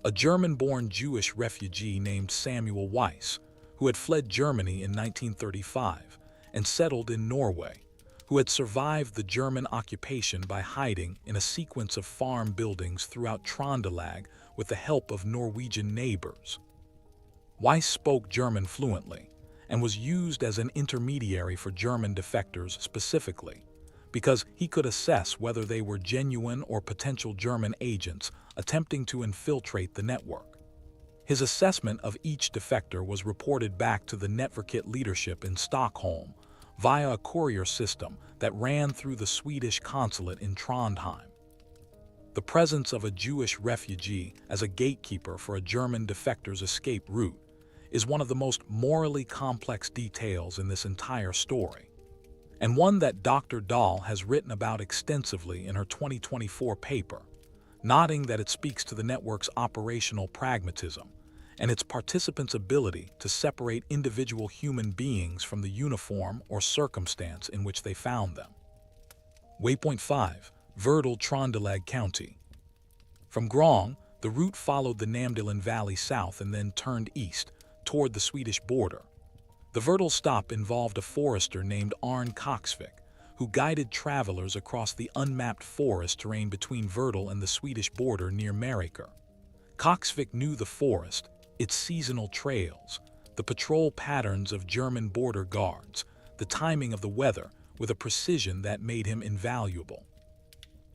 A German-born Jewish refugee named Samuel Weiss, who had fled Germany in 1935 and settled in Norway, who had survived the German occupation by hiding in a sequence of farm buildings throughout Trøndelag with the help of Norwegian neighbors. Weiss spoke German fluently and was used as an intermediary for German defectors specifically, because he could assess whether they were genuine or potential German agents attempting to infiltrate the network. His assessment of each defector was reported back to the Netverket leadership in Stockholm via a courier system that ran through the Swedish consulate in Trondheim. The presence of a Jewish refugee as a gatekeeper for a German defector's escape route is one of the most morally complex details in this entire story, and one that Dr. Dahl has written about extensively in her 2024 paper, noting that it speaks to the network's operational pragmatism and its participants' ability to separate individual human beings from the uniform or circumstance in which they found them. Waypoint 5, Verdal-Trøndelag County. From Grong, the route followed the Namdalen Valley south and then turned east, toward the Swedish border. The Verdal stop involved a forester named Arne Koksvik, who guided travelers across the unmapped forest terrain between Verdal and the Swedish border near Mariker. Koksvik knew the forest, its seasonal trails, the patrol patterns of German border guards, the timing of the weather, with a precision that made him invaluable.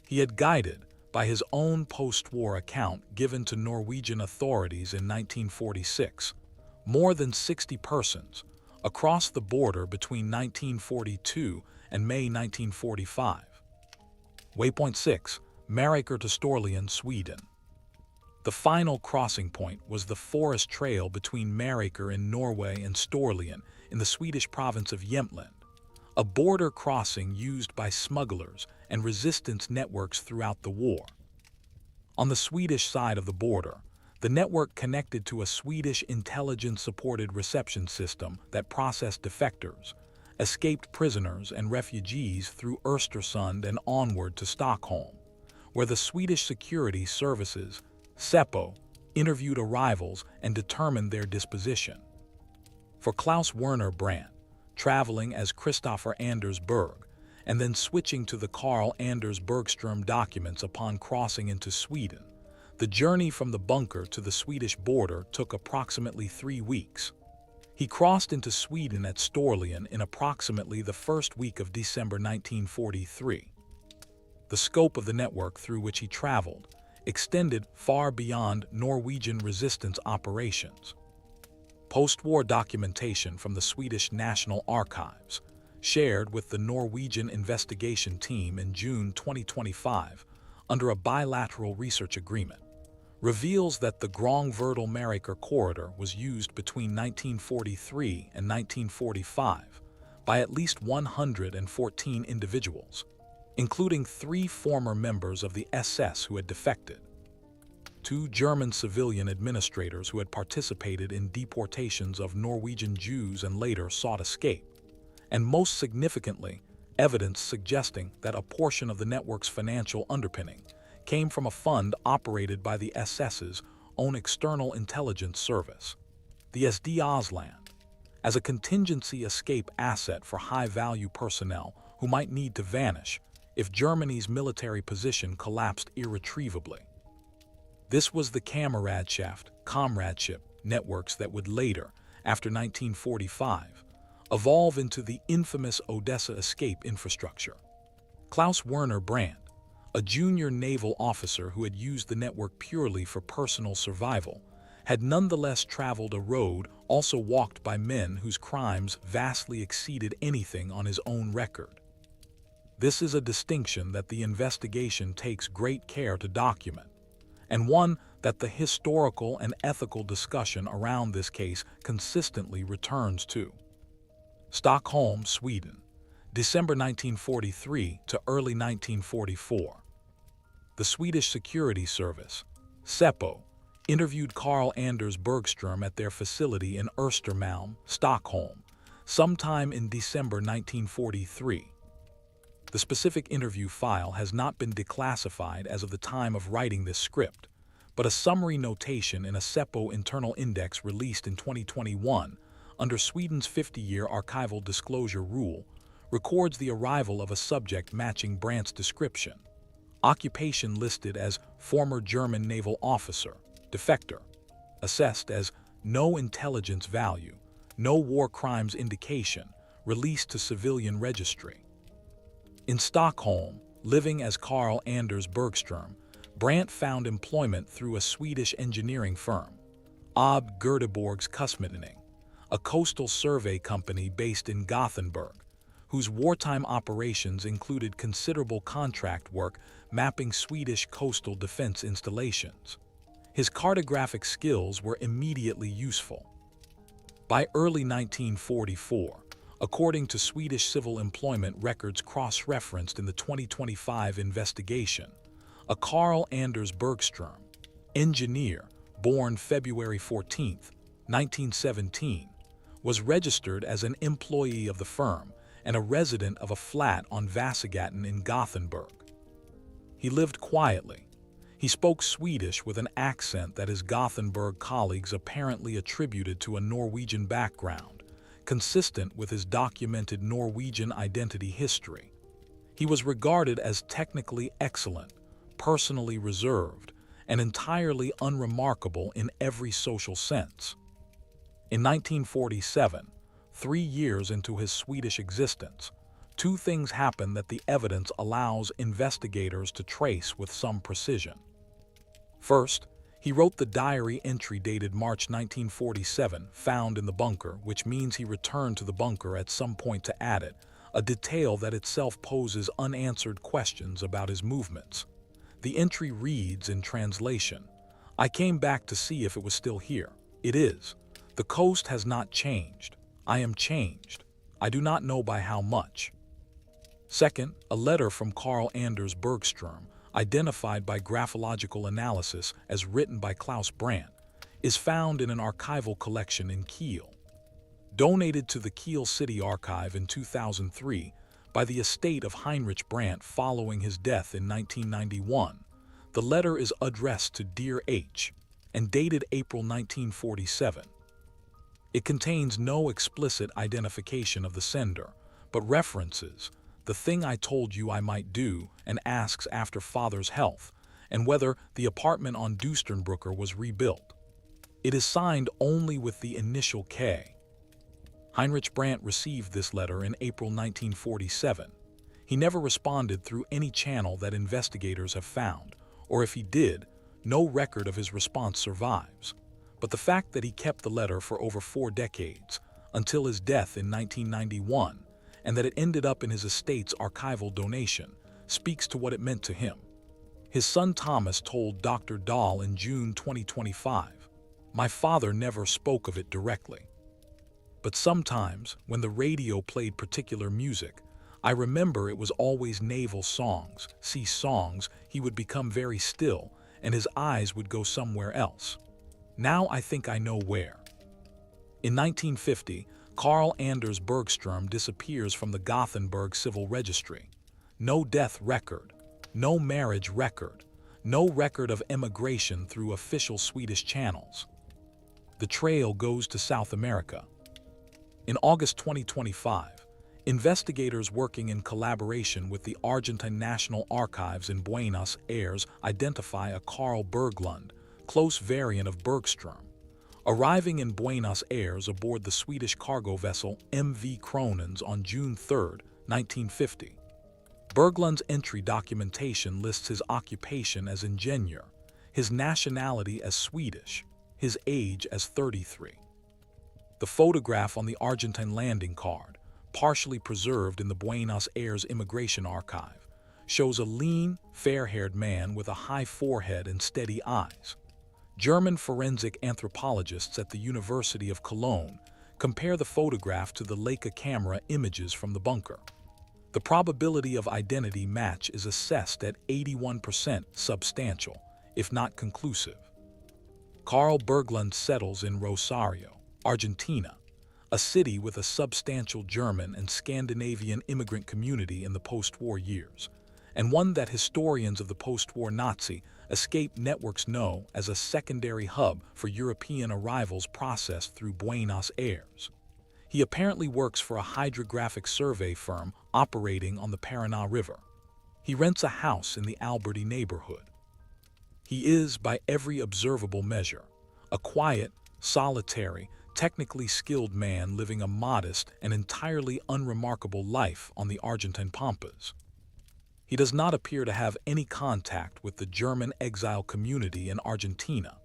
He had guided, by his own post-war account given to Norwegian authorities in 1946, more than 60 persons across the border between 1942 and May 1945. Waypoint 6, Mariker to Storlien, Sweden. The final crossing point was the forest trail between Mariker in Norway and Storlien in the Swedish province of Jämtland, a border crossing used by smugglers and resistance networks throughout the war. On the Swedish side of the border, the network connected to a Swedish intelligence-supported reception system that processed defectors, escaped prisoners and refugees through Östersund and onward to Stockholm, where the Swedish security services, Säpo, interviewed arrivals and determined their disposition. For Klaus Werner Brandt, traveling as Christopher Anders Berg, and then switching to the Carl Anders Bergström documents upon crossing into Sweden, the journey from the bunker to the Swedish border took approximately 3 weeks. He crossed into Sweden at Storlien in approximately the first week of December 1943. The scope of the network through which he traveled extended far beyond Norwegian resistance operations. Post-war documentation from the Swedish National Archives, shared with the Norwegian investigation team in June 2025 under a bilateral research agreement, reveals that the Grong-Verdal-Mariker corridor was used between 1943 and 1945 by at least 114 individuals, including 3 former members of the SS who had defected, 2 German civilian administrators who had participated in deportations of Norwegian Jews and later sought escape, and most significantly, evidence suggesting that a portion of the network's financial underpinning came from a fund operated by the SS's own external intelligence service, the SD Ausland, as a contingency escape asset for high-value personnel who might need to vanish if Germany's military position collapsed irretrievably. This was the comradeship networks that would later, after 1945, evolve into the infamous Odessa escape infrastructure. Klaus Werner Brandt, a junior naval officer who had used the network purely for personal survival, had nonetheless traveled a road also walked by men whose crimes vastly exceeded anything on his own record. This is a distinction that the investigation takes great care to document, and one that the historical and ethical discussion around this case consistently returns to. Stockholm, Sweden, December 1943 to early 1944. The Swedish Security Service, Säpo, interviewed Carl Anders Bergström at their facility in Östermalm, Stockholm, sometime in December 1943. The specific interview file has not been declassified as of the time of writing this script, but a summary notation in a Säpo internal index released in 2021 under Sweden's 50-year archival disclosure rule records the arrival of a subject matching Brandt's description. Occupation listed as former German naval officer, defector, assessed as no intelligence value, no war crimes indication, released to civilian registry. In Stockholm, living as Carl Anders Bergström, Brandt found employment through a Swedish engineering firm, Ab Göteborgs Kustmätning, a coastal survey company based in Gothenburg, whose wartime operations included considerable contract work mapping Swedish coastal defense installations. His cartographic skills were immediately useful. By early 1944, according to Swedish civil employment records cross-referenced in the 2025 investigation, a Carl Anders Bergström, engineer, born February 14, 1917, was registered as an employee of the firm and a resident of a flat on Vasagatan in Gothenburg. He lived quietly. He spoke Swedish with an accent that his Gothenburg colleagues apparently attributed to a Norwegian background, consistent with his documented Norwegian identity history. He was regarded as technically excellent, personally reserved, and entirely unremarkable in every social sense. In 1947, 3 years into his Swedish existence, two things happen that the evidence allows investigators to trace with some precision. First, he wrote the diary entry dated March 1947, found in the bunker, which means he returned to the bunker at some point to add it, a detail that itself poses unanswered questions about his movements. The entry reads in translation, "I came back to see if it was still here. It is. The coast has not changed. I am changed. I do not know by how much." Second, a letter from Carl Anders Bergström, identified by graphological analysis as written by Klaus Brandt, is found in an archival collection in Kiel. Donated to the Kiel City Archive in 2003 by the estate of Heinrich Brandt following his death in 1991, the letter is addressed to Dear H. and dated April 1947. It contains no explicit identification of the sender, but references "the thing I told you I might do," and asks after father's health and whether the apartment on Duisternbrücker was rebuilt. It is signed only with the initial K. Heinrich Brandt received this letter in April 1947. He never responded through any channel that investigators have found, or if he did, no record of his response survives. But the fact that he kept the letter for over 4 decades, until his death in 1991, and that it ended up in his estate's archival donation, speaks to what it meant to him. His son Thomas told Dr. Dahl in June 2025, "My father never spoke of it directly. But sometimes, when the radio played particular music, I remember it was always naval songs, sea songs, he would become very still, and his eyes would go somewhere else. Now I think I know where." In 1950, Carl Anders Bergström disappears from the Gothenburg Civil Registry. No death record, no marriage record, no record of emigration through official Swedish channels. The trail goes to South America. In August 2025, investigators working in collaboration with the Argentine National Archives in Buenos Aires identify a Carl Berglund, close variant of Bergström, arriving in Buenos Aires aboard the Swedish cargo vessel MV Kronans on June 3, 1950. Berglund's entry documentation lists his occupation as ingenieur, his nationality as Swedish, his age as 33. The photograph on the Argentine landing card, partially preserved in the Buenos Aires Immigration Archive, shows a lean, fair-haired man with a high forehead and steady eyes. German forensic anthropologists at the University of Cologne compare the photograph to the Leica camera images from the bunker. The probability of identity match is assessed at 81% substantial, if not conclusive. Carl Berglund settles in Rosario, Argentina, a city with a substantial German and Scandinavian immigrant community in the post-war years, and one that historians of the post-war Nazi escape networks know as a secondary hub for European arrivals processed through Buenos Aires. He apparently works for a hydrographic survey firm operating on the Paraná River. He rents a house in the Alberti neighborhood. He is, by every observable measure, a quiet, solitary, technically skilled man living a modest and entirely unremarkable life on the Argentine pampas. He does not appear to have any contact with the German exile community in Argentina.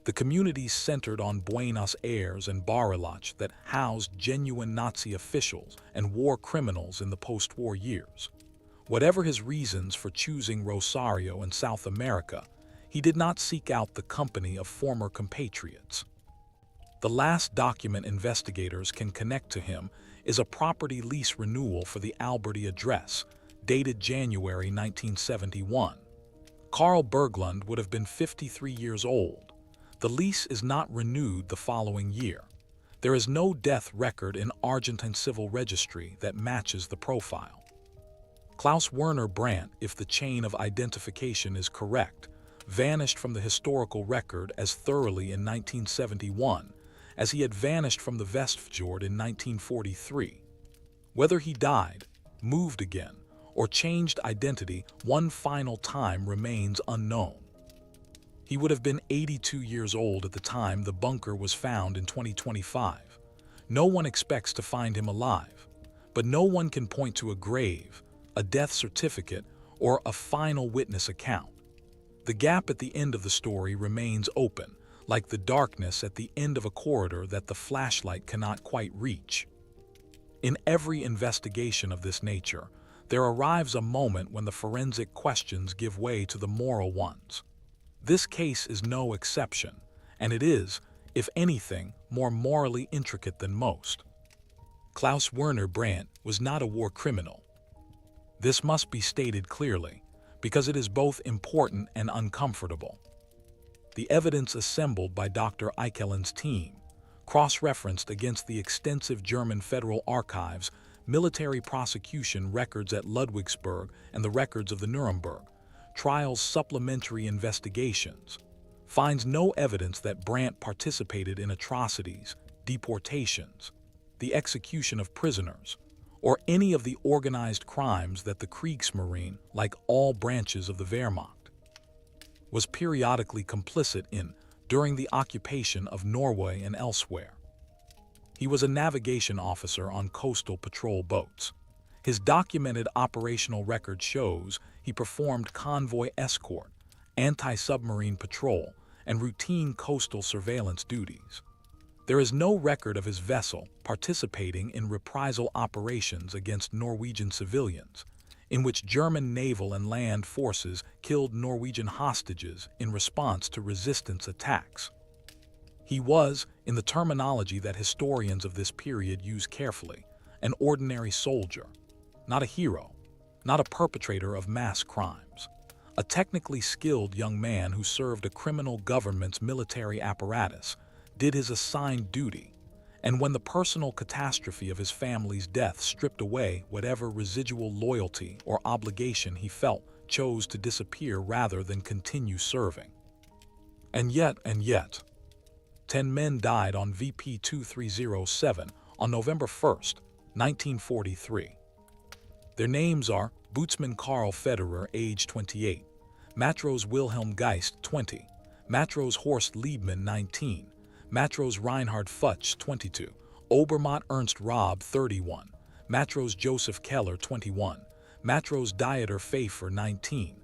The communities centered on Buenos Aires and Bariloche that housed genuine Nazi officials and war criminals in the post-war years. Whatever his reasons for choosing Rosario and South America, he did not seek out the company of former compatriots. The last document investigators can connect to him is a property lease renewal for the Alberti address, dated January 1971. Carl Berglund would have been 53 years old. The lease is not renewed the following year. There is no death record in Argentine civil registry that matches the profile. Klaus Werner Brandt, if the chain of identification is correct, vanished from the historical record as thoroughly in 1971 as he had vanished from the Vestfjord in 1943. Whether he died, moved again, or changed identity one final time remains unknown. He would have been 82 years old at the time the bunker was found in 2025. No one expects to find him alive, but no one can point to a grave, a death certificate, or a final witness account. The gap at the end of the story remains open, like the darkness at the end of a corridor that the flashlight cannot quite reach. In every investigation of this nature, there arrives a moment when the forensic questions give way to the moral ones. This case is no exception, and it is, if anything, more morally intricate than most. Klaus Werner Brandt was not a war criminal. This must be stated clearly, because it is both important and uncomfortable. The evidence assembled by Dr. Eikelen's team, cross-referenced against the extensive German Federal Archives, military prosecution records at Ludwigsburg and the records of the Nuremberg trial's supplementary investigations, finds no evidence that Brandt participated in atrocities, deportations, the execution of prisoners, or any of the organized crimes that the Kriegsmarine, like all branches of the Wehrmacht, was periodically complicit in during the occupation of Norway and elsewhere. He was a navigation officer on coastal patrol boats. His documented operational record shows he performed convoy escort, anti-submarine patrol, and routine coastal surveillance duties. There is no record of his vessel participating in reprisal operations against Norwegian civilians, in which German naval and land forces killed Norwegian hostages in response to resistance attacks. He was, in the terminology that historians of this period use carefully, an ordinary soldier, not a hero, not a perpetrator of mass crimes, a technically skilled young man who served a criminal government's military apparatus, did his assigned duty, and when the personal catastrophe of his family's death stripped away whatever residual loyalty or obligation he felt, chose to disappear rather than continue serving. And yet, 10 men died on VP 2307 on November 1st, 1943. Their names are Bootsman Karl Federer, age 28, Matros Wilhelm Geist, 20, Matros Horst Liebmann, 19, Matros Reinhard Futsch, 22, Obermatt Ernst Raab, 31, Matros Joseph Keller, 21, Matros Dieter Pfeiffer, 19,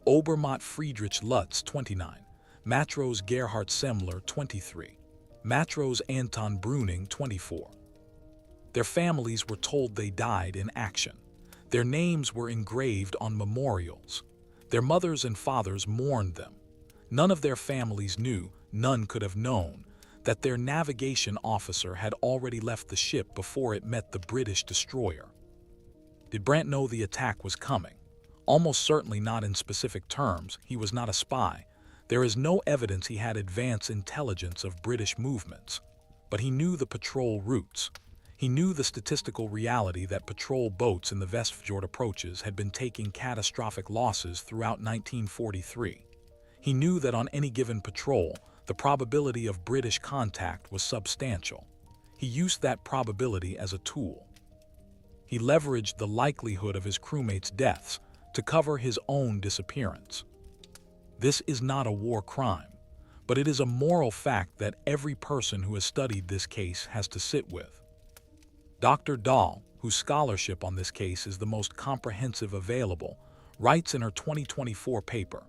Obermatt Friedrich Lutz, 29, Matros Gerhard Semmler, 23, Matros Anton Bruning, 24. Their families were told they died in action. Their names were engraved on memorials. Their mothers and fathers mourned them. None of their families knew, none could have known, that their navigation officer had already left the ship before it met the British destroyer. Did Brandt know the attack was coming? Almost certainly not in specific terms. He was not a spy. There is no evidence he had advance intelligence of British movements. But he knew the patrol routes. He knew the statistical reality that patrol boats in the Vestfjord approaches had been taking catastrophic losses throughout 1943. He knew that on any given patrol, the probability of British contact was substantial. He used that probability as a tool. He leveraged the likelihood of his crewmates' deaths to cover his own disappearance. This is not a war crime, but it is a moral fact that every person who has studied this case has to sit with. Dr. Dahl, whose scholarship on this case is the most comprehensive available, writes in her 2024 paper,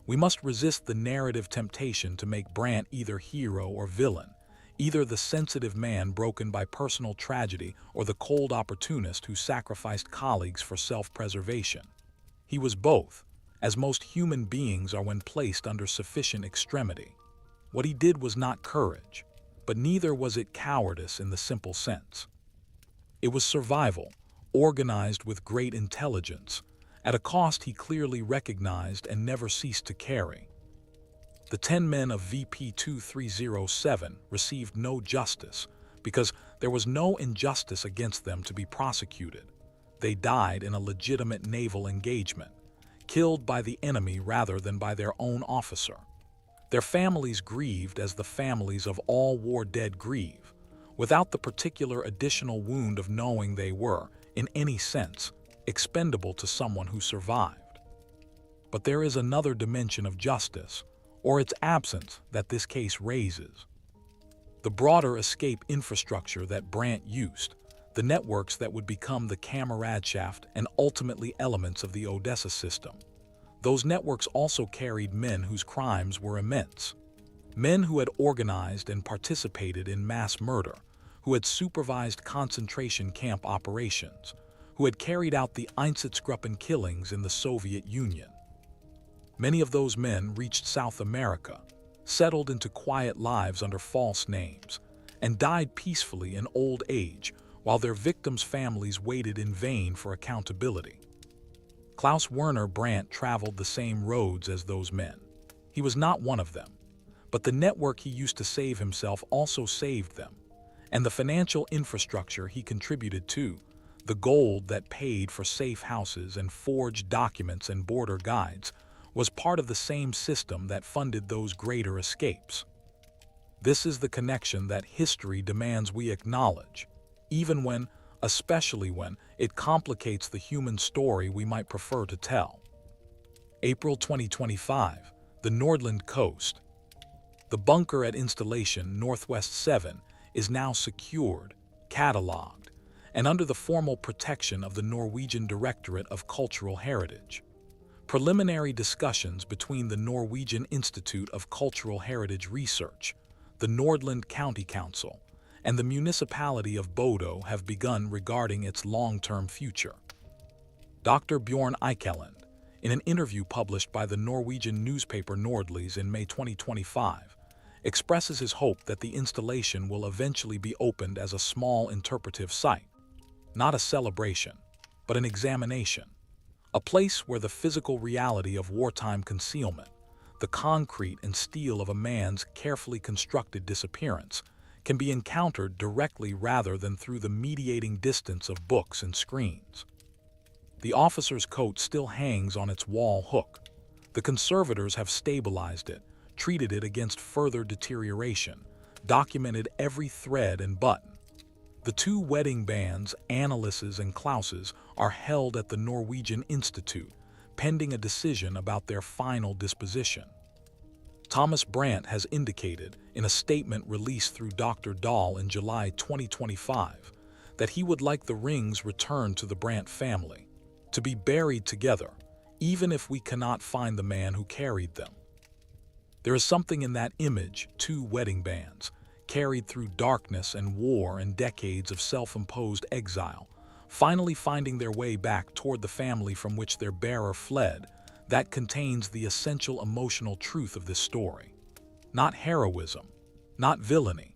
We must resist the narrative temptation to make Brant either hero or villain, either the sensitive man broken by personal tragedy or the cold opportunist who sacrificed colleagues for self-preservation. He was both, as most human beings are when placed under sufficient extremity. What he did was not courage, but neither was it cowardice in the simple sense. It was survival, organized with great intelligence, at a cost he clearly recognized and never ceased to carry. The 10 men of VP 2307 received no justice because there was no injustice against them to be prosecuted. They died in a legitimate naval engagement, killed by the enemy rather than by their own officer. Their families grieved as the families of all war dead grieve, without the particular additional wound of knowing they were, in any sense, expendable to someone who survived. But there is another dimension of justice, or its absence, that this case raises. The broader escape infrastructure that Brant used, the networks that would become the Kameradschaft and ultimately elements of the Odessa system. Those networks also carried men whose crimes were immense. Men who had organized and participated in mass murder, who had supervised concentration camp operations, who had carried out the Einsatzgruppen killings in the Soviet Union. Many of those men reached South America, settled into quiet lives under false names, and died peacefully in old age while their victims' families waited in vain for accountability. Klaus Werner Brant traveled the same roads as those men. He was not one of them, but the network he used to save himself also saved them, and the financial infrastructure he contributed to, the gold that paid for safe houses and forged documents and border guides, was part of the same system that funded those greater escapes. This is the connection that history demands we acknowledge, even when, especially when, it complicates the human story we might prefer to tell. April 2025, the Nordland coast. The bunker at Installation Northwest 7 is now secured, cataloged, and under the formal protection of the Norwegian Directorate of Cultural Heritage. Preliminary discussions between the Norwegian Institute of Cultural Heritage Research, the Nordland County Council, and the municipality of Bodo have begun regarding its long-term future. Dr. Bjorn Eikeland, in an interview published by the Norwegian newspaper Nordlys in May 2025, expresses his hope that the installation will eventually be opened as a small interpretive site, not a celebration, but an examination, a place where the physical reality of wartime concealment, the concrete and steel of a man's carefully constructed disappearance, can be encountered directly rather than through the mediating distance of books and screens. The officer's coat still hangs on its wall hook. The conservators have stabilized it, treated it against further deterioration, documented every thread and button. The 2 wedding bands, Annelises and Klauses, are held at the Norwegian Institute, pending a decision about their final disposition. Thomas Brant has indicated, in a statement released through Dr. Dahl in July 2025, that he would like the rings returned to the Brant family, to be buried together, even if we cannot find the man who carried them. There is something in that image, 2 wedding bands, carried through darkness and war and decades of self-imposed exile, finally finding their way back toward the family from which their bearer fled, that contains the essential emotional truth of this story. Not heroism, not villainy,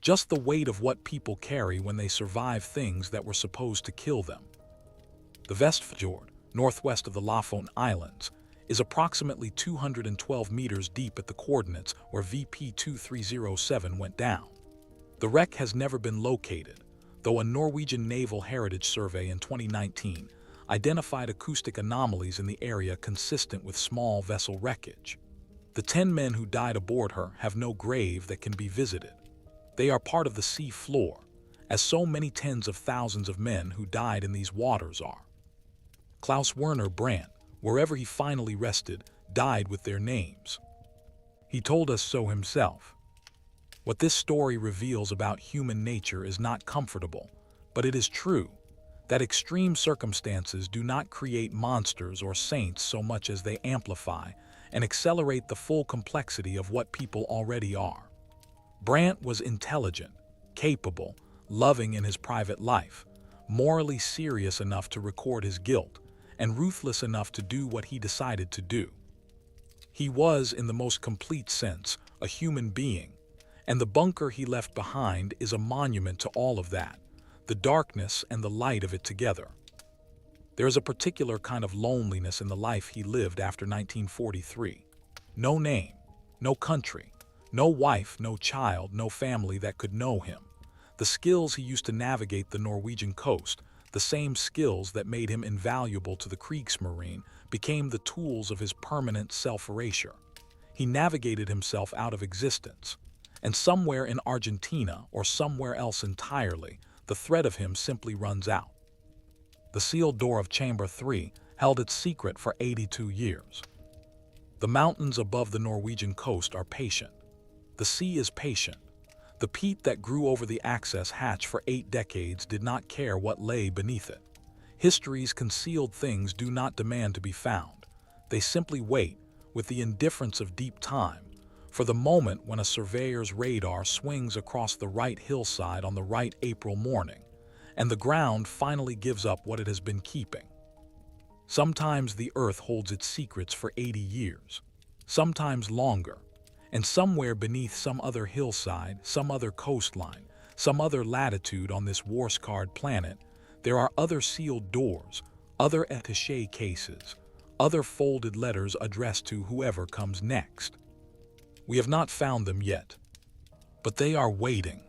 just the weight of what people carry when they survive things that were supposed to kill them. The Vestfjord, northwest of the Lofoten Islands, is approximately 212 meters deep at the coordinates where VP 2307 went down. The wreck has never been located, though a Norwegian Naval Heritage Survey in 2019 identified acoustic anomalies in the area consistent with small vessel wreckage. The 10 men who died aboard her have no grave that can be visited. They are part of the sea floor, as so many tens of thousands of men who died in these waters are. Klaus Werner Brant, wherever he finally rested, died with their names. He told us so himself. What this story reveals about human nature is not comfortable, but it is true that extreme circumstances do not create monsters or saints so much as they amplify and accelerate the full complexity of what people already are. Brant was intelligent, capable, loving in his private life, morally serious enough to record his guilt, and ruthless enough to do what he decided to do. He was, in the most complete sense, a human being, and the bunker he left behind is a monument to all of that, the darkness and the light of it together. There is a particular kind of loneliness in the life he lived after 1943. No name, no country, no wife, no child, no family that could know him. The skills he used to navigate the Norwegian coast, the same skills that made him invaluable to the Kriegsmarine, became the tools of his permanent self-erasure. He navigated himself out of existence. And somewhere in Argentina, or somewhere else entirely, the thread of him simply runs out. The sealed door of Chamber 3 held its secret for 82 years. The mountains above the Norwegian coast are patient. The sea is patient. The peat that grew over the access hatch for 8 decades did not care what lay beneath it. History's concealed things do not demand to be found. They simply wait, with the indifference of deep time, for the moment when a surveyor's radar swings across the right hillside on the right April morning, and the ground finally gives up what it has been keeping. Sometimes the earth holds its secrets for 80 years, sometimes longer, and somewhere beneath some other hillside, some other coastline, some other latitude on this war-scarred planet, there are other sealed doors, other attaché cases, other folded letters addressed to whoever comes next. We have not found them yet, but they are waiting.